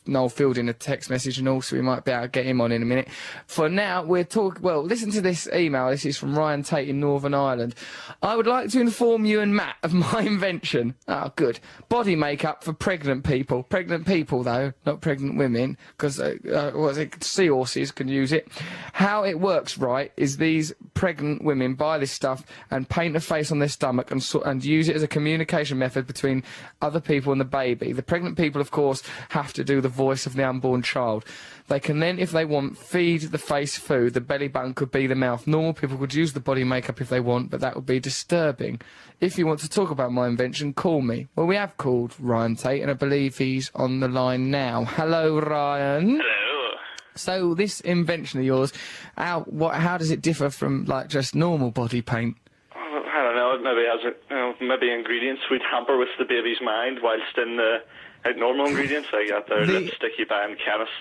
Noel Fielding a text message and all, so we might be able to get him on in a minute. For now, we're talking... Well, listen to this email. This is from Ryan Tate in Northern Ireland. I would like to inform you and Matt of my invention. Oh, good. Body makeup for pregnant people. Pregnant people, though, not pregnant women, because, seahorses can use it. How how it works, right, is these pregnant women buy this stuff and paint a face on their stomach and use it as a communication method between other people and the baby. The pregnant people, of course, have to do the voice of the unborn child. They can then, if they want, feed the face food. The belly button could be the mouth. Normal people could use the body makeup if they want, but that would be disturbing. If you want to talk about my invention, call me. Well, we have called Ryan Tate, and I believe he's on the line now. Hello, Ryan. Hello. So this invention of yours, how does it differ from, like, just normal body paint? I don't know. It maybe has maybe ingredients would hamper with the baby's mind, whilst in the normal ingredients I got there, lipstick you buy in chemists,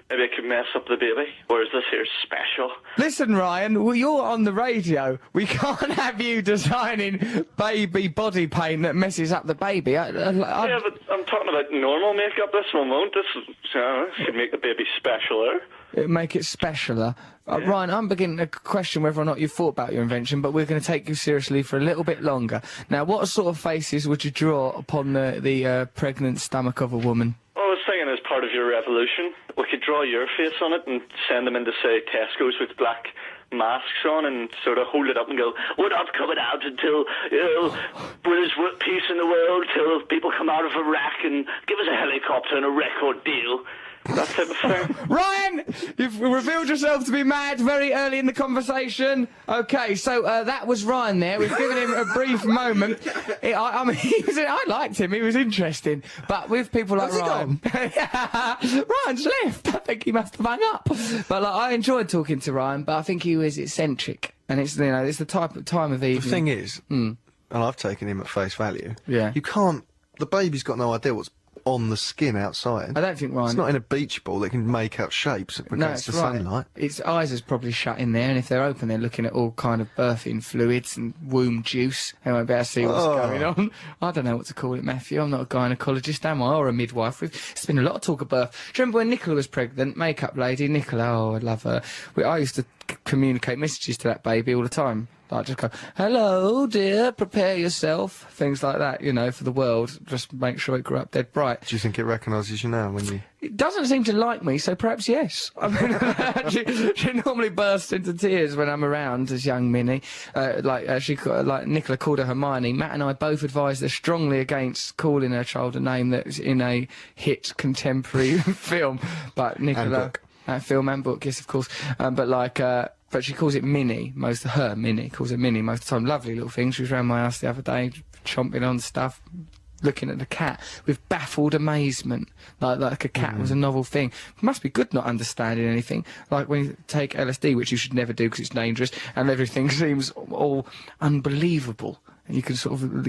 maybe it could mess up the baby. Whereas this here's special. Listen, Ryan, well, you're on the radio. We can't have you designing baby body paint that messes up the baby. Yeah, but I'm talking about normal makeup. This one won't. This should make the baby specialer. It'd make it specialer. Ryan, I'm beginning to question whether or not you've thought about your invention, but we're going to take you seriously for a little bit longer. Now, what sort of faces would you draw upon the pregnant stomach of a woman? Well, I was thinking as part of your revolution, we could draw your face on it and send them into, say, Tesco's with black masks on and sort of hold it up and go, we're not coming out until, there's peace in the world, till people come out of Iraq and give us a helicopter and a record deal. That type of thing. Ryan, you've revealed yourself to be mad very early in the conversation. Okay, so that was Ryan there. We've given him a brief moment. I mean, I liked him. He was interesting. But with people like Ryan, Ryan's left. I think he must have hung up. But like, I enjoyed talking to Ryan. But I think he was eccentric, and it's it's the time of evening. The thing is, and I've taken him at face value. Yeah. You can't. The baby's got no idea what's on the skin outside. I don't think Ryan... It's not in a beach ball that can make out shapes against the sunlight. Its eyes is probably shut in there, and if they're open, they're looking at all kind of birthing fluids and womb juice. They won't be able to see what's going on. I don't know what to call it, Matthew. I'm not a gynaecologist, am I? Or a midwife. It's been a lot of talk of birth. Do you remember when Nicola was pregnant? Makeup lady, Nicola. Oh, I love her. I used to communicate messages to that baby all the time. Like, just go, hello, dear, prepare yourself. Things like that, you know, for the world. Just make sure it grew up dead bright. Do you think it recognises you now when you... It doesn't seem to like me, so perhaps yes. I mean, she normally bursts into tears when I'm around as young Minnie. Like Nicola called her Hermione. Matt and I both advised her strongly against calling her child a name that's in a hit contemporary film. But Nicola... film and book, yes, of course. But she calls it Minnie, Minnie calls it Minnie most of the time. Lovely little thing. She was around my house the other day, chomping on stuff, looking at the cat with baffled amazement, like a cat was a novel thing. It must be good not understanding anything. Like when you take LSD, which you should never do because it's dangerous, and everything seems all unbelievable. And you can sort of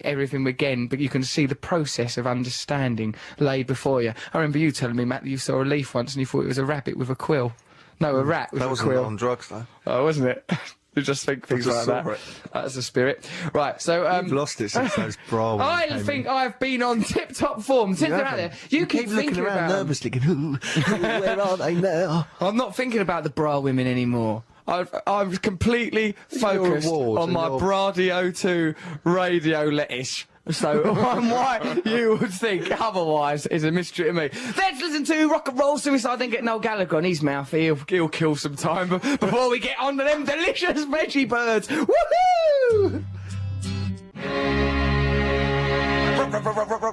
everything again, but you can see the process of understanding laid before you. I remember you telling me, Matt, that you saw a leaf once and you thought it was a rabbit with a quill. No, a rat with a quill. That wasn't on drugs, though. Oh, wasn't it? You just think things like that. That's the spirit. Right, so... You've lost it since those bra ones I think I've been on tip-top form since they're out there. You keep looking around nervously, going, where are they now? I'm not thinking about the bra women anymore. I'm completely focused on my Bradio 2 radio lettuce. So why you would think otherwise is a mystery to me. Let's listen to Rock and Roll Suicide, then get Noel Gallagher on his mouth. He'll kill some time before we get on to them delicious veggie birds. Woohoo!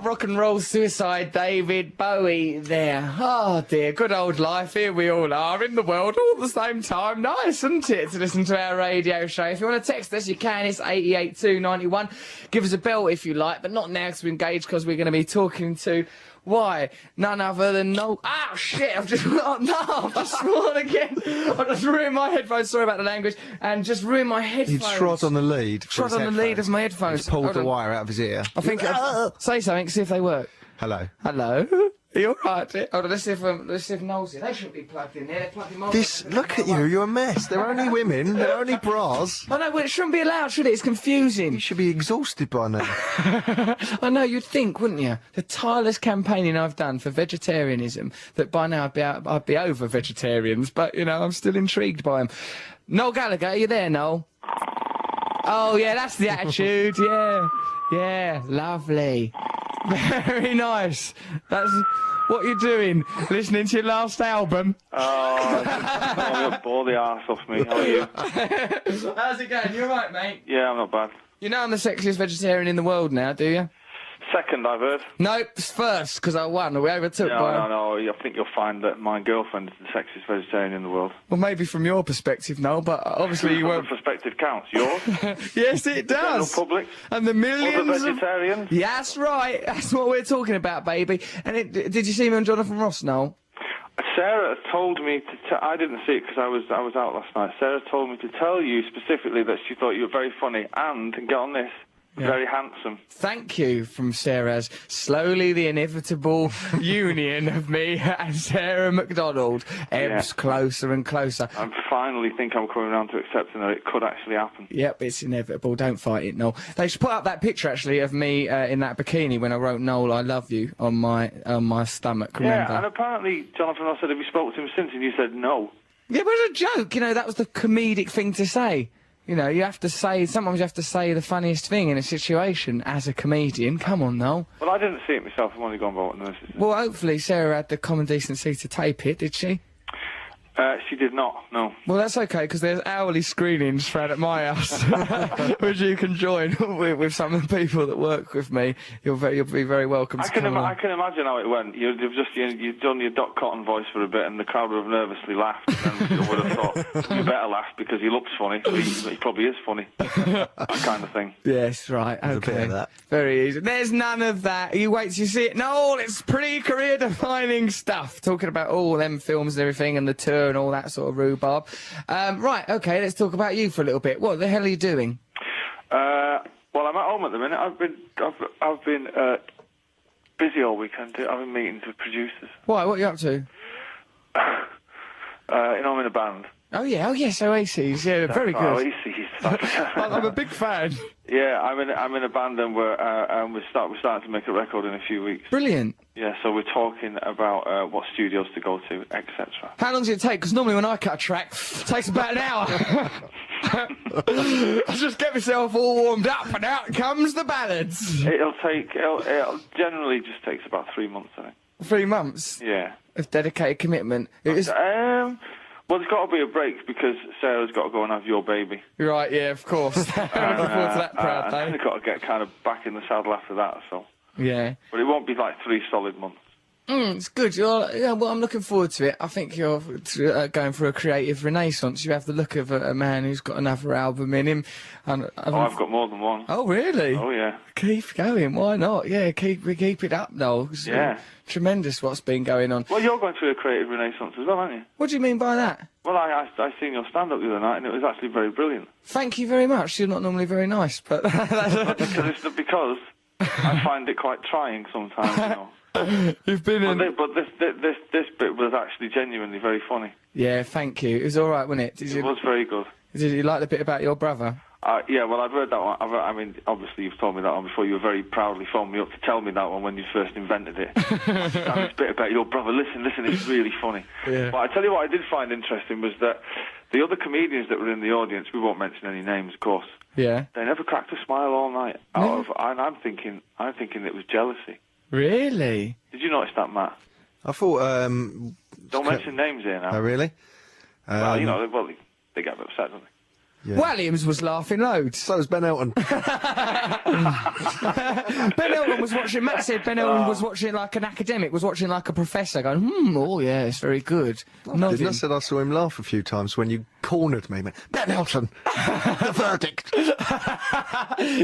Rock and Roll Suicide, David Bowie there. Oh dear, good old life. Here we all are in the world all at the same time. Nice, isn't it, to listen to our radio show? If you want to text us, you can. It's 88291. Give us a bell if you like, but not now because we're engaged, because we're going to be talking to... Why? None other than no... Ah, shit! I've just... I've just sworn again. I've just ruined my headphones. Sorry about the language. And just ruined my headphones. He trod on the lead. Trod on the lead of my headphones. He's pulled the wire out of his ear. I think... say something, see if they work. Hello. Hello? Are you alright? Hold on, let's see if Noel's here. They shouldn't be plugged in there. They're plugging more. Look at you, you're a mess. They're only women. They're only bras. I know, well, it shouldn't be allowed, should it? It's confusing. You should be exhausted by now. I know, you'd think, wouldn't you? The tireless campaigning I've done for vegetarianism, that by now I'd be over vegetarians, but, you know, I'm still intrigued by them. Noel Gallagher, are you there, Noel? Oh, yeah, that's the attitude, yeah. Yeah, lovely. Very nice. What are you doing? Listening to your last album? Oh, bore the arse off me. How are you? How's it going? You alright, mate? Yeah, I'm not bad. You know I'm the sexiest vegetarian in the world now, do you? Second, I've heard. Nope, it's first, because I won. We overtook by... No. I think you'll find that my girlfriend is the sexiest vegetarian in the world. Well, maybe from your perspective, Noel, but obviously you won't... The perspective counts. Yours? Yes, it does. The general public? And the millions Other vegetarians? Yeah, that's right. That's what we're talking about, baby. And did you see me on Jonathan Ross, Noel? Sarah told me to... I didn't see it because I was out last night. Sarah told me to tell you specifically that she thought you were very funny and, get on this, very handsome. Thank you from Sarah's slowly the inevitable union of me and Sarah McDonald ebbs closer and closer. I finally think I'm coming around to accepting that it could actually happen. Yep, it's inevitable. Don't fight it, Noel. They should put up that picture, actually, of me in that bikini when I wrote "Noel, I love you" on my stomach, remember? Yeah, and apparently Jonathan Ross said, have you spoken to him since? And you said no. Yeah, but it was a joke. You know, that was the comedic thing to say. You know, you have to say, sometimes you have to say the funniest thing in a situation as a comedian. Come on, Noel. Well, I didn't see it myself. I'm only going by what the nurses said. Well, hopefully Sarah had the common decency to tape it, did she? She did not, no. Well, that's okay, because there's hourly screenings throughout at my house, which you can join with some of the people that work with me. You'll be very welcome to come along. I can imagine how it went. You'd done your Doc Cotton voice for a bit, and the crowd would have nervously laughed, and you would have thought, you better laugh, because he looks funny. He probably is funny. That kind of thing. Yes, right, okay. There's a bit of that. Very easy. There's none of that. You wait till you see it. No, it's pretty career-defining stuff. Talking about all them films and everything, and the tour and all that sort of rhubarb. Right, okay, let's talk about you for a little bit. What the hell are you doing? Well, I'm at home at the minute. I've been busy all weekend. I've been meeting with producers. Why? What are you up to? I'm in a band. Oh yes, Oasis. Yeah, very good. Oasis. I'm a big fan. Yeah, I'm in a band, and we're starting to make a record in a few weeks. Brilliant. Yeah, so we're talking about what studios to go to, etc. How long does it take? Because normally when I cut a track, it takes about an hour. I just get myself all warmed up, and out comes the ballads. It'll generally just takes about 3 months, I think. 3 months? Yeah. Of dedicated commitment. Well, there's got to be a break because Sarah's got to go and have your baby. Right, yeah, of course. Looking forward to that proud day. And they've got to get kind of back in the saddle after that, so. Yeah. But it won't be like 3 solid months. It's good. Well, I'm looking forward to it. I think you're going for a creative renaissance. You have the look of a man who's got another album in him. And I've got more than one. Oh, really? Oh, yeah. Keep going. Why not? Yeah, keep it up, Noel. Yeah. Tremendous what's been going on. Well, you're going through a creative renaissance as well, aren't you? What do you mean by that? Well, I seen your stand-up the other night, and it was actually very brilliant. Thank you very much. You're not normally very nice, but... because I find it quite trying sometimes, you know. You've been in... But this bit was actually genuinely very funny. Yeah, thank you. It was all right, wasn't it? It was very good. Did you like the bit about your brother? Yeah, well, I've heard that one. I mean, obviously you've told me that one before. You very proudly phoned me up to tell me that one when you first invented it. And this bit about your brother, listen, it's really funny. Yeah. But I tell you what I did find interesting was that the other comedians that were in the audience, we won't mention any names, of course. Yeah. They never cracked a smile all night. And I'm thinking it was jealousy. Really? Did you notice that, Matt? I thought, Don't mention names here now. Oh, really? Well, you know, they get upset, don't they? Yeah. Williams was laughing loads. So was Ben Elton. Ben Elton was watching, Matt said Ben Elton was watching it like an academic, was watching like a professor, going, oh yeah, it's very good. I said I saw him laugh a few times when you cornered me, man. Ben Elton, the verdict.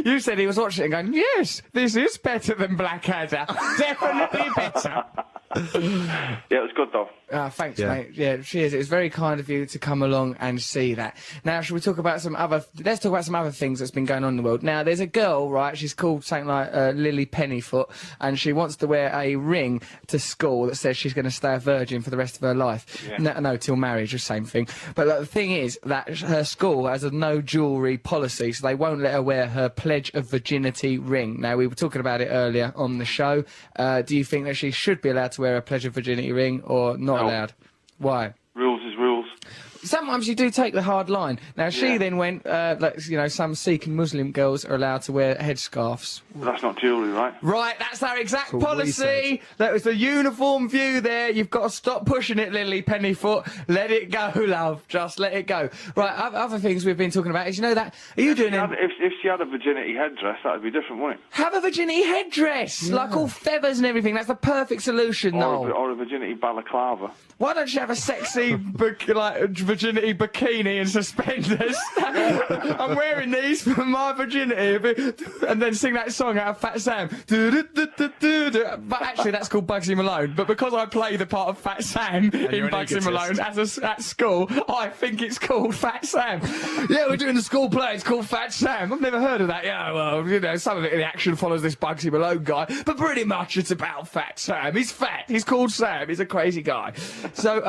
You said he was watching it and going, yes, this is better than Blackadder. Definitely better. Yeah, it was good though. Thanks, mate. Yeah, cheers. It was very kind of you to come along and see that. Now, shall we talk about let's talk about some other things that's been going on in the world. Now, there's a girl, right, she's called something like Lily Pennyfoot, and she wants to wear a ring to school that says she's going to stay a virgin for the rest of her life. Yeah. No, till marriage, the same thing. But the thing is that her school has a no jewellery policy, so they won't let her wear her Pledge of Virginity ring. Now, we were talking about it earlier on the show. Do you think that she should be allowed to wear a Pledge of Virginity ring or not allowed? Why? Rules is rules. sometimes you do take the hard line. Now, she then went, some Sikh and Muslim girls are allowed to wear headscarves. Well, that's not jewellery, right? Right, that's our exact That's what we policy. That was the uniform view there. You've got to stop pushing it, Lily Pennyfoot. Let it go, love. Just let it go. Right, other things we've been talking about is, you know that... Are you doing... If she had a virginity headdress, that would be different, wouldn't it? Have a virginity headdress! Like all feathers and everything. That's the perfect solution, Noel. Or a virginity balaclava. Why don't you have a sexy virginity bikini and suspenders? I'm wearing these for my virginity. And then sing that song out of Fat Sam. But actually, that's called Bugsy Malone. But because I play the part of Fat Sam in Bugsy Malone at school, I think it's called Fat Sam. Yeah, we're doing the school play. It's called Fat Sam. I've never heard of that. Yeah, well, you know, some of it in the action follows this Bugsy Malone guy. But pretty much it's about Fat Sam. He's fat. He's called Sam. He's a crazy guy. So,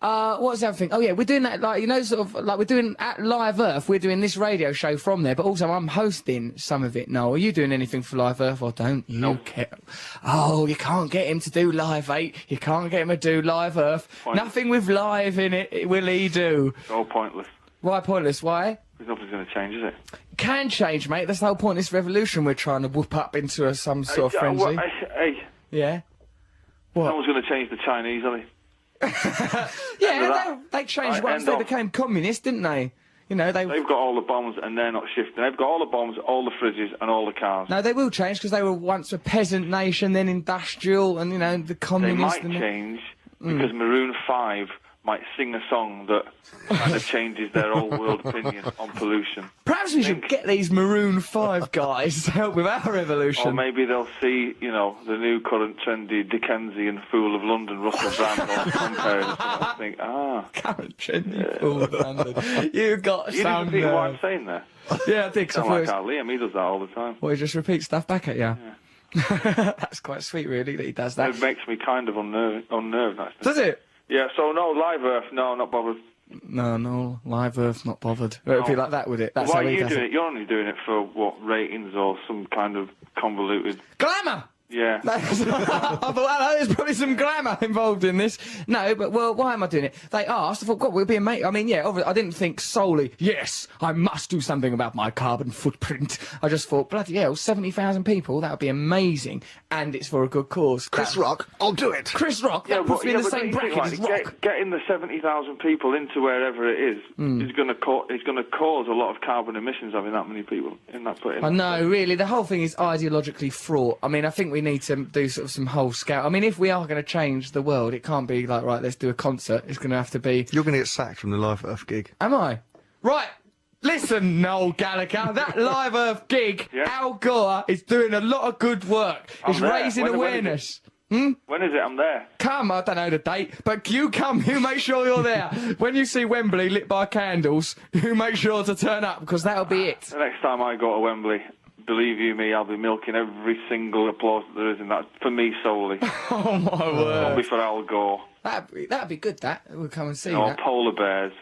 what's the other thing? Oh, yeah, we're doing that, like, you know, sort of, like, we're doing, at Live Earth, we're doing this radio show from there, but also I'm hosting some of it. Noel, are you doing anything for Live Earth, or don't you care? Oh, you can't get him to do Live 8. You can't get him to do Live Earth. Nothing with live in it will he do. It's all pointless. Why pointless? Why? Because nothing's going to change, is it? Can change, mate. That's the whole point of this revolution we're trying to whoop up into some sort of frenzy. Hey. Yeah? What? No one's going to change the Chinese, are they? Yeah, they changed once they became communist, didn't they? You know, they've got all the bombs and they're not shifting. They've got all the bombs, all the fridges and all the cars. No, they will change because they were once a peasant nation, then industrial, and, you know, the communist... They might change because Maroon 5 might sing a song that kind of changes their whole world opinion on pollution. Perhaps we should get these Maroon 5 guys to help with our revolution. Or maybe they'll see, you know, the new current trendy Dickensian Fool of London, Russell Brand, on compared and think, current trendy Fool of London. You got some... You didn't what I'm saying there? Yeah, I think so. Like our Liam, he does that all the time. Well, he just repeats stuff back at you. Yeah. That's quite sweet, really, that he does that. It makes me kind of unnerved, actually. Does it? Yeah, so no, Live Earth, no, not bothered. No, Live Earth, not botheed. It would be like that, would it? That's why how are he you does doing it. it? You're only doing it for, what, ratings or some kind of convoluted... Glamour! Yeah. I thought, well, there's probably some glamour involved in this. No, but, well, why am I doing it? They asked, I thought, God, we'll be a mate. I mean, yeah, obviously, I didn't think solely, yes, I must do something about my carbon footprint. I just thought, bloody hell, 70,000 people, that would be amazing, and it's for a good cause. Chris Rock, I'll do it. Chris Rock, that puts me in the same bracket as Rock. Getting the 70,000 people into wherever it is going to cause a lot of carbon emissions having that many people in that place. I know, really, the whole thing is ideologically fraught. I mean, I think we need to do sort of some whole scale. I mean, if we are going to change the world, it can't be like, right, let's do a concert. It's going to have to be... You're going to get sacked from the Live Earth gig. Am I? Right. Listen, Noel Gallagher, that Live Earth gig, Al Gore is doing a lot of good work. It's raising awareness. When is it? I'm there. Come, I don't know the date, but you come, you make sure you're there. When you see Wembley lit by candles, you make sure to turn up, because that'll be it. The next time I go to Wembley, believe you me, I'll be milking every single applause that there is in that, for me solely. Oh, my word. Not be for Al Gore. That'd be good, that. We'll come and see Or that. polar bears.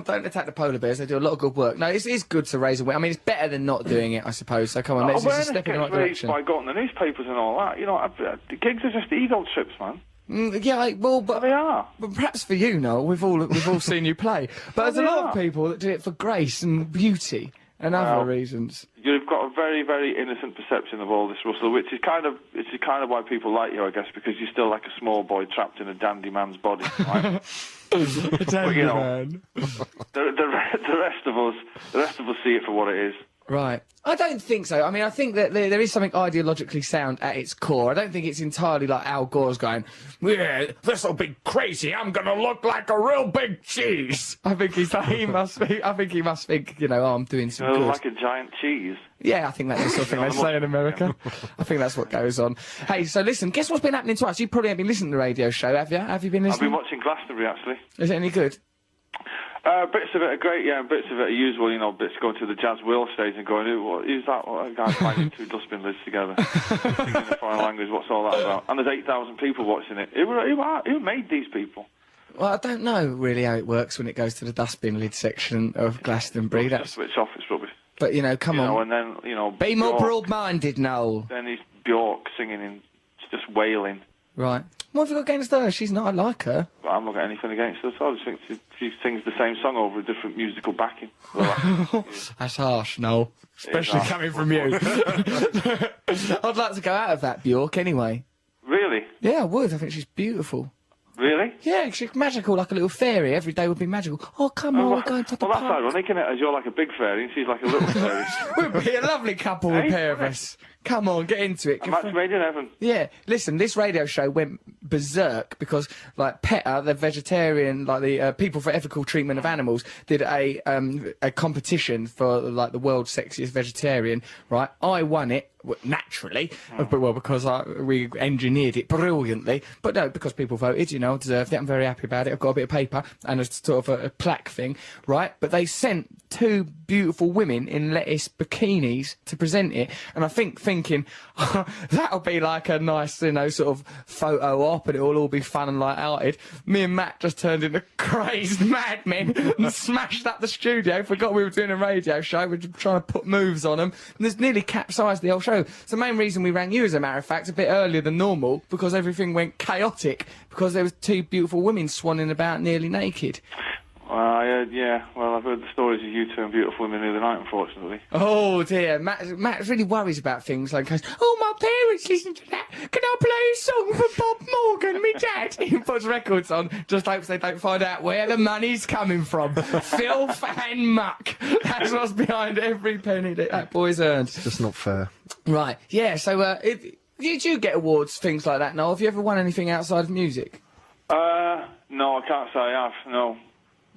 Don't attack the polar bears, they do a lot of good work. No, it's good to raise awareness. I mean, it's better than not doing it, I suppose. So come on, let's just step in the right direction. By going to the newspapers and all that. You know, the gigs are just ego trips, man. Yeah, well, but they are. But perhaps for you, Noel, we've all seen you play. But there's a lot of people that do it for grace and beauty and other reasons. You've got a very, very innocent perception of all this, Russell, which is kind of why people like you, I guess, because you're still like a small boy trapped in a dandy man's body, right? But, you know, the rest of us see it for what it is. Right. I don't think so. I mean, I think that there is something ideologically sound at its core. I don't think it's entirely like Al Gore's going, yeah, this'll be crazy, I'm gonna look like a real big cheese. I think he must think, you know, oh, I'm doing some good. Like a giant cheese. Yeah, I think that's the sort of thing they say in America. I think that's what goes on. Hey, so listen, guess what's been happening to us? You probably haven't been listening to the radio show, have you? Have you been listening? I've been watching Glastonbury, actually. Is it any good? Bits of it are great, yeah, and bits of it are usual, you know, bits going to the Jazz Will stage and going, who's that? What, a guy finding two dustbin lids together, speaking in a foreign language, what's all that about? And there's 8,000 people watching it. Who made these people? Well, I don't know really how it works when it goes to the dustbin lid section of Glastonbury. That's switch off, it's rubbish. But, you know, come on. And then, you know... Be more broad-minded, Noel. Then he's Bjork singing in, just wailing. Right. What have you got against her? She's not. I like her. But I'm not got anything against her, so I just think she sings the same song over a different musical backing. That's harsh, Noel. Especially harsh. coming from you. I'd like to go out of that Bjork anyway. Really? Yeah, I would. I think she's beautiful. Really? Yeah, she's magical, like a little fairy. Every day would be magical. Oh, come on, we're going to the Well, that's park. ironic, isn't it? As you're like a big fairy and she's like a little fairy. We'd be a lovely couple, the Hey, pair of us. Come on, get into it. A match made in heaven. Yeah, listen, this radio show went berserk because, like, PETA, the vegetarian, like the People for Ethical Treatment of Animals, did a competition for, like, the world's sexiest vegetarian, right? I won it, naturally, but, well, because we engineered it brilliantly, but no, because people voted, you know, I deserved it. I'm very happy about it. I've got a bit of paper and a sort of a plaque thing, right? But they sent 2 beautiful women in lettuce bikinis to present it, and I thinking, that'll be like a nice, you know, sort of photo op, and it'll all be fun and light-hearted. Me and Matt just turned into crazed madmen and smashed up the studio, forgot we were doing a radio show, we were trying to put moves on them, and this nearly capsized the whole show. It's the main reason we rang you, as a matter of fact, a bit earlier than normal, because everything went chaotic, because there was 2 beautiful women swanning about nearly naked. Yeah, well, I've heard the stories of you 2 and beautiful women the other night, unfortunately. Oh dear, Matt really worries about things like, oh, my parents listen to that. Can I play a song for Bob Morgan, me dad? He puts records on, just hopes they don't find out where the money's coming from. Filth and muck. That's what's behind every penny that boy's earned. It's just not fair. Right, yeah, so did you get awards, things like that, Noel? Have you ever won anything outside of music? No, I can't say I have, no.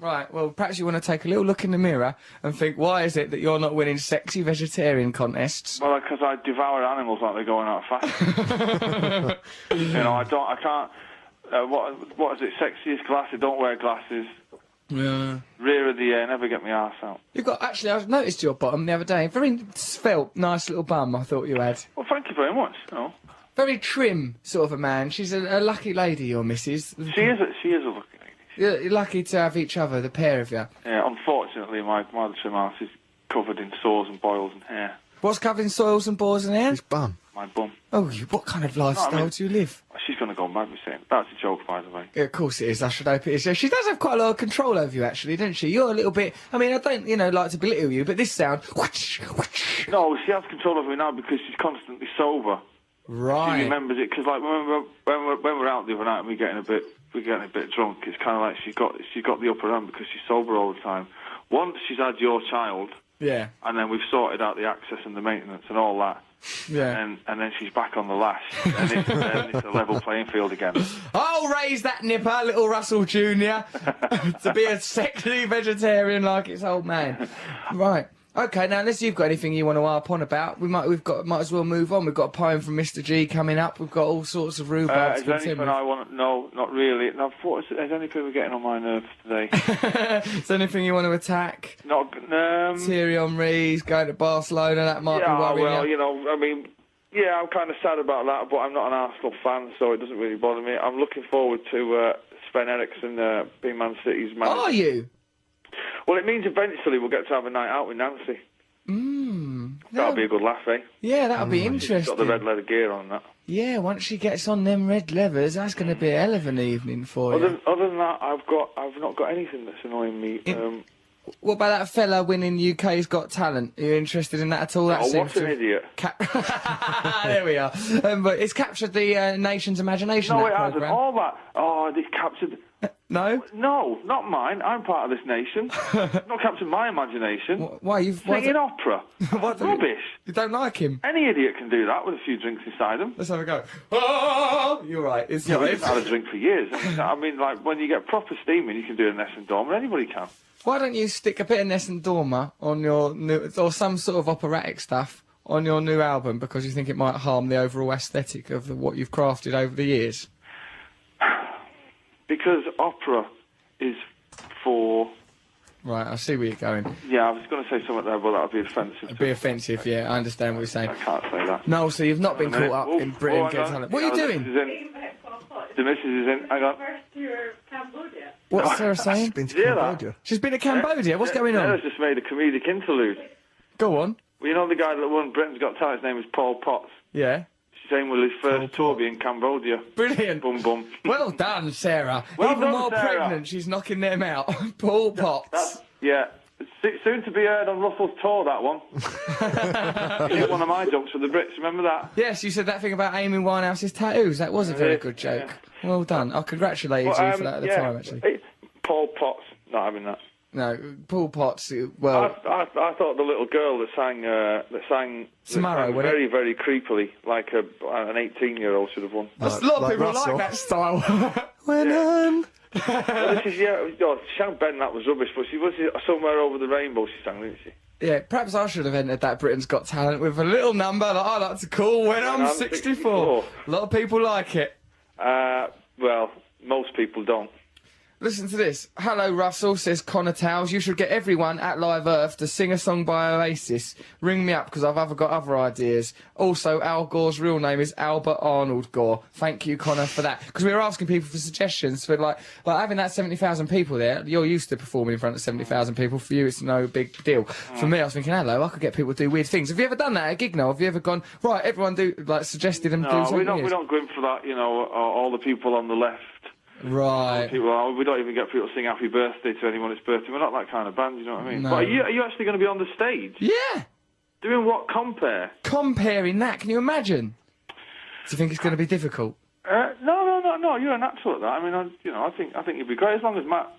Right, well, perhaps you want to take a little look in the mirror and think, why is it that you're not winning sexy vegetarian contests? Well, because I devour animals like they're going out of fashion. You know, I can't, what is it, sexiest glasses, don't wear glasses. Yeah. Rear of the air, never get my arse out. You've got, actually, I noticed your bottom the other day. Very svelte, nice little bum, I thought you had. Well, thank you very much, you know. Very trim, sort of a man. She's a lucky lady, your missus. She is a lucky lady. You're lucky to have each other, the pair of you. Yeah, unfortunately, my trim house is covered in sores and boils and hair. What's covered in soils and boils and hair? His bum. My bum. Oh, what kind of lifestyle do you live? She's going to go mad with saying. That's a joke, by the way. Yeah, of course it is. I should hope it is. Yeah, she does have quite a lot of control over you, actually, doesn't she? You're a little bit... I mean, I don't, you know, like to belittle you, but this sound... No, she has control over me now because she's constantly sober. Right. She remembers it, because, like, when we're out the other night and we're getting a bit drunk, it's kind of like she's got the upper hand because she's sober all the time. Once she's had your child... Yeah. And then we've sorted out the access and the maintenance and all that. Yeah. And then she's back on the lash. And it's a level playing field again. I'll raise that nipper, little Russell Jr., to be a sexy vegetarian like its old man. Right. Okay, now unless you've got anything you want to harp on about, might as well move on. We've got a poem from Mr. G coming up. We've got all sorts of rhubarb. Is there anything I want to... No, not really. No, is there anything we're getting on my nerves today? Is there anything you want to attack? Not... Thierry Henry's going to Barcelona, that might be worrying well, you. you know, I mean... Yeah, I'm kind of sad about that, but I'm not an Arsenal fan, so it doesn't really bother me. I'm looking forward to Sven Eriksson being Man City's manager. Are you? Well, it means eventually we'll get to have a night out with Nancy. That'll be a good laugh, eh? Yeah, that'll be interesting. She's got the red leather gear on that. Yeah, once she gets on them red leathers, that's going to be a hell of an evening for you. Other than that, I've not got anything that's annoying me. What about that fella winning UK's Got Talent? Are you interested in that at all? That what an idiot. There we are. But it's captured the nation's imagination, No, that it hasn't. programme. All that. Oh, they've captured... No? No, not mine. I'm part of this nation. Not captured my imagination. Why? Singing opera. Rubbish. You don't like him? Any idiot can do that with a few drinks inside them. Let's have a go. Oh, you're right. It's Yeah, not. I've had a drink for years. I mean, like, when you get proper steaming, you can do a Nessun Dorma. Anybody can. Why don't you stick a bit of Nessun Dorma on your new, or some sort of operatic stuff on your new album because you think it might harm the overall aesthetic of what you've crafted over the years? Because opera is for... Right, I see where you're going. Yeah, I was going to say something there, but that would be offensive. It'd be offensive, yeah, I understand what you're saying. I can't say that. No, so you've not been caught up in Britain hang Got on. Talent. What are you doing? The missus is in. Hang on. What's Sarah saying? She's been to Yeah, that. Cambodia. She's been to Cambodia. What's going on? Sarah's just made a comedic interlude. Go on. Well, you know the guy that won Britain's Got Talent? His name is Paul Potts. Yeah. She Same with his first tour being Cambodia. Brilliant. Bum bum. Well done, Sarah. Well Even done, more Sarah. pregnant, she's knocking them out. Paul Potts. Yeah. Soon to be heard on Russell's tour, that one. He did one of my jokes for the Brits, remember that? Yes, you said that thing about Amy Winehouse's tattoos. That was a very good joke. Well done. I congratulated you for that at the time, actually. Paul Potts, not having that. No, Paul Potts, well... I thought the little girl that sang Tomorrow, wasn't very, very creepily, like an 18-year-old should have won. A lot of people like that style. When well, this is, she sang Ben, that was rubbish, but she was somewhere over the rainbow she sang, didn't she? Yeah, perhaps I should have entered that Britain's Got Talent with a little number that I like to call When I'm 64. A lot of people like it. Well, most people don't. Listen to this. Hello, Russell, says Connor Towles. You should get everyone at Live Earth to sing a song by Oasis. Ring me up, because I've got other ideas. Also, Al Gore's real name is Albert Arnold Gore. Thank you, Connor, for that. Because we were asking people for suggestions for, like having that 70,000 people there. You're used to performing in front of 70,000 people. For you, it's no big deal. For me, I was thinking, hello, I could get people to do weird things. Have you ever done that at a gig, Noel? Have you ever gone, right, everyone do, like, suggested them do something No, we weird? don't go in for that, all the people on the left. Right. We don't even get people to sing happy birthday to anyone it's birthday. We're not that kind of band, you know what I mean? No. But are you actually going to be on the stage? Yeah. Doing what? Comparing that, can you imagine? Do you think it's going to be difficult? No, you're a natural at that. I mean, I think you'd be great. As long as Matt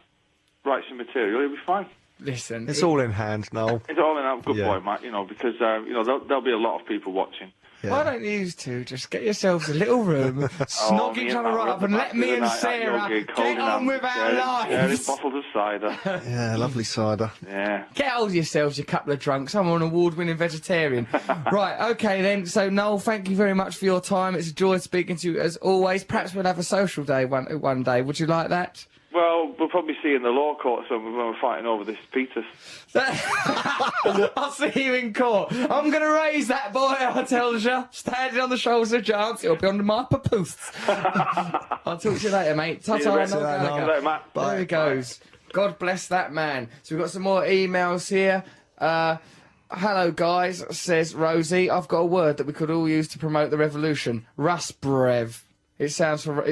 writes some material, he'll be fine. Listen. It's all in hand, Noel. It's all in hand. Good boy, Matt, because, there'll be a lot of people watching. Yeah. Why don't you two just get yourselves a little room, snog each other right up, and let me and Sarah get on with our lives? Yeah, there's bottles of cider. Yeah, lovely cider. Yeah. Get hold of yourselves, you couple of drunks. I'm an award-winning vegetarian. Right, okay then. So, Noel, thank you very much for your time. It's a joy speaking to you as always. Perhaps we'll have a social day one day. Would you like that? Well, we'll probably see you in the law court when we're fighting over this Peters. I'll see you in court. I'm going to raise that boy, I tell you. Standing on the shoulders of giants, it'll be under my papoose. I'll talk to you later, mate. Ta-ta. Later, Matt. There he goes. God bless that man. So we've got some more emails here. Hello, guys, says Rosie. I've got a word that we could all use to promote the revolution. Rusbrev. It stands for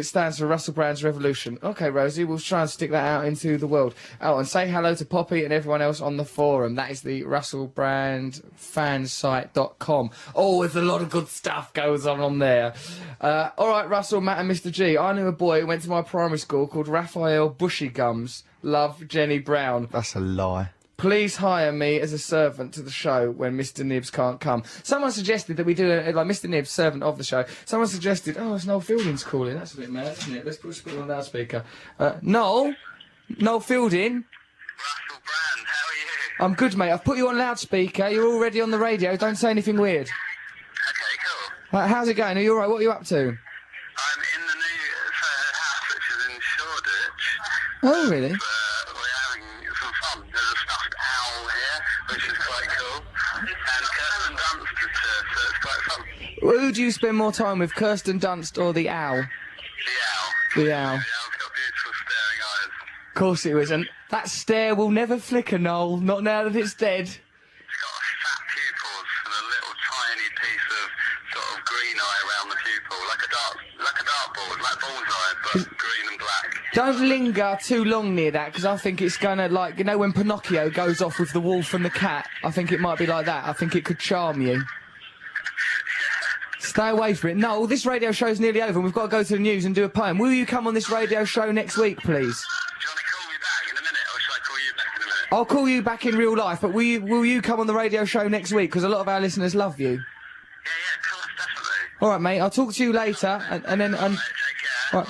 Russell Brand's Revolution. Okay, Rosie, we'll try and stick that out into the world. Oh, and say hello to Poppy and everyone else on the forum. That is the RussellBrandFansite.com. Oh, there's a lot of good stuff goes on there. All right, Russell, Matt and Mr. G. I knew a boy who went to my primary school called Raphael Bushygums. Love, Jenny Brown. That's a lie. Please hire me as a servant to the show when Mr. Nibbs can't come. Someone suggested that we do like Mr. Nibbs, servant of the show. Someone suggested, it's Noel Fielding's calling. That's a bit mad, isn't it? Let's put it on loudspeaker. Noel Fielding. Russell Brand, how are you? I'm good, mate. I've put you on loudspeaker. You're already on the radio. Don't say anything weird. Okay, cool. How's it going? Are you all right? What are you up to? I'm in the new house, which is in Shoreditch. Oh, really? We're having some fun. There's a stuffed owl here, which is quite cool. And Kirsten Dunst is here, so it's quite fun. Who do you spend more time with, Kirsten Dunst or the owl? The owl. The owl. The owl's got beautiful staring eyes. Of course it isn't. That stare will never flicker, Noel. Not now that it's dead. It's got fat pupils and a little tiny piece of sort of green eye around the pupil, like a dartboard, like bullseye, but green and black. Don't linger too long near that, because I think it's gonna, like, when Pinocchio goes off with the wolf and the cat, I think it might be like that. I think it could charm you. Stay away from it. No, this radio show's nearly over and we've got to go to the news and do a poem. Will you come on this radio show next week, please? Do you want to call me back in a minute, or shall I call you back in a minute? I'll call you back in real life, but will you come on the radio show next week? Because a lot of our listeners love you. Yeah, of course, definitely. All right, mate. I'll talk to you later, and then. Take care. Right.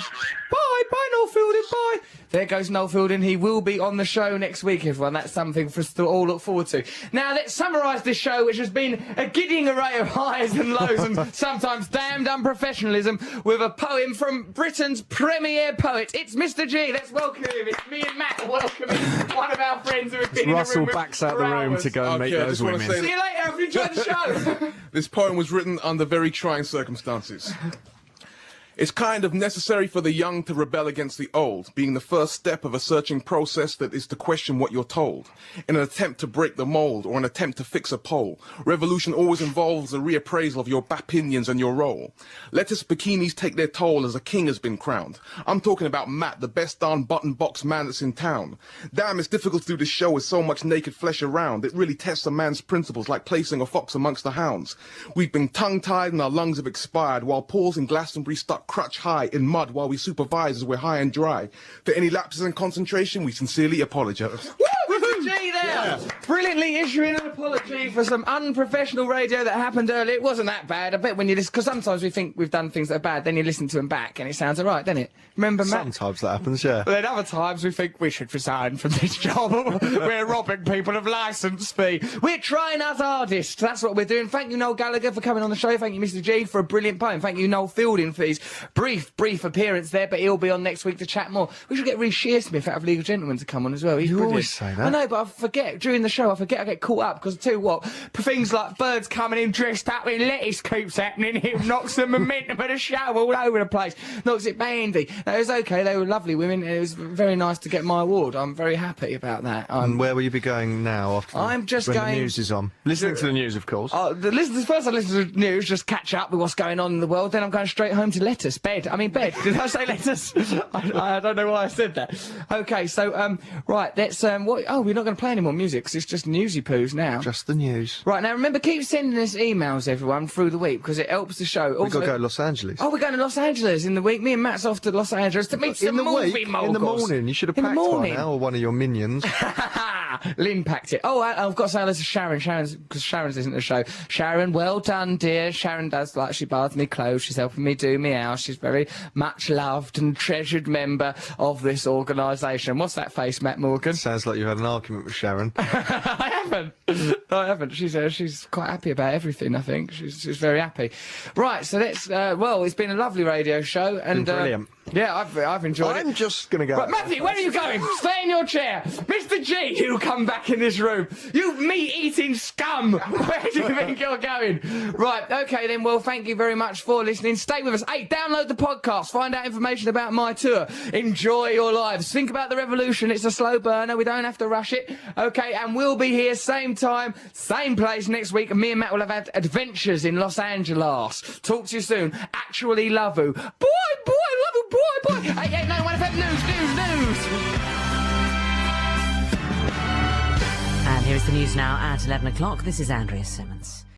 Bye, Noel Fielding. Bye. There goes Noel Fielding. He will be on the show next week, everyone. That's something for us to all look forward to. Now, let's summarise this show, which has been a giddying array of highs and lows and sometimes damned unprofessionalism, with a poem from Britain's premier poet. It's Mr. G. Let's welcome him. It's me and Matt welcoming one of our friends who have been Russell in the room backs out the room to go and meet those women. See you later. Have you enjoyed the show? This poem was written under very trying circumstances. It's kind of necessary for the young to rebel against the old, being the first step of a searching process that is to question what you're told. In an attempt to break the mold or an attempt to fix a pole, revolution always involves a reappraisal of your opinions and your role. Lettuce bikinis take their toll as a king has been crowned. I'm talking about Matt, the best darn button box man that's in town. Damn, it's difficult to do this show with so much naked flesh around. It really tests a man's principles like placing a fox amongst the hounds. We've been tongue-tied and our lungs have expired while Paul's in Glastonbury stuck crutch high in mud while we supervise as we're high and dry. For any lapses in concentration, we sincerely apologise. Mr. G there! Yeah. Brilliantly issuing an apology for some unprofessional radio that happened earlier. It wasn't that bad. I bet when you listen, because sometimes we think we've done things that are bad, then you listen to them back and it sounds alright, doesn't it? Remember, Matt? Sometimes that happens, yeah. But then other times we think we should resign from this job. We're robbing people of licence fee. We're trying our hardest. That's what we're doing. Thank you, Noel Gallagher, for coming on the show. Thank you, Mr. G, for a brilliant poem. Thank you, Noel Fielding, for his brief appearance there, but he'll be on next week to chat more. We should get Reece Shearsmith out of Legal Gentlemen to come on as well. He's brilliant. Always say that. I know, but I forget. During the show, I get caught up, because I tell you what, things like birds coming in dressed up in lettuce keeps happening. It knocks the momentum of the show all over the place. Knocks it bandy. No, it was okay. They were lovely women. It was very nice to get my award. I'm very happy about that. And where will you be going now after I'm just when going... the news is on? Listening to the news, of course. First I listen to the news, just catch up with what's going on in the world, then I'm going straight home to lettuce. Bed. Did I say lettuce? I don't know why I said that. Okay, so, right, that's, we're not going to play any more music, because it's just newsy poos now. Just the news. Right, now remember, keep sending us emails, everyone, through the week, because it helps the show. We've got to go to Los Angeles. Oh, we're going to Los Angeles in the week. Me and Matt's off to Los Angeles to meet some movie moguls. In the morning. You should have packed one now, or one of your minions. Lynn packed it. Oh, I've got to say hello to Sharon. Because Sharon's isn't the show. Sharon, well done, dear. Sharon does like she baths me clothes. She's helping me do me house. She's very much loved and treasured member of this organisation. What's that face, Matt Morgan? Sounds like you had an argument with Sharon. I haven't. She's quite happy about everything, I think. She's very happy. Right, so let's, well, it's been a lovely radio show. And brilliant. Yeah, I've enjoyed it. I'm just going to go. Right, Matthew, where are you going? Stay in your chair. Mr. G, you come back in this room. You meat-eating scum. Where do you think you're going? Right, okay then, well, thank you very much for listening. Stay with us. Hey, download the podcast. Find out information about my tour. Enjoy your lives. Think about the revolution. It's a slow burner. We don't have to rush it. Okay, and we'll be here same time, same place next week. And me and Matt will have had adventures in Los Angeles. Talk to you soon. Actually love you. Boy, love you, boy. 8891 FM News. And here is the news now at 11 o'clock. This is Andrea Simmons.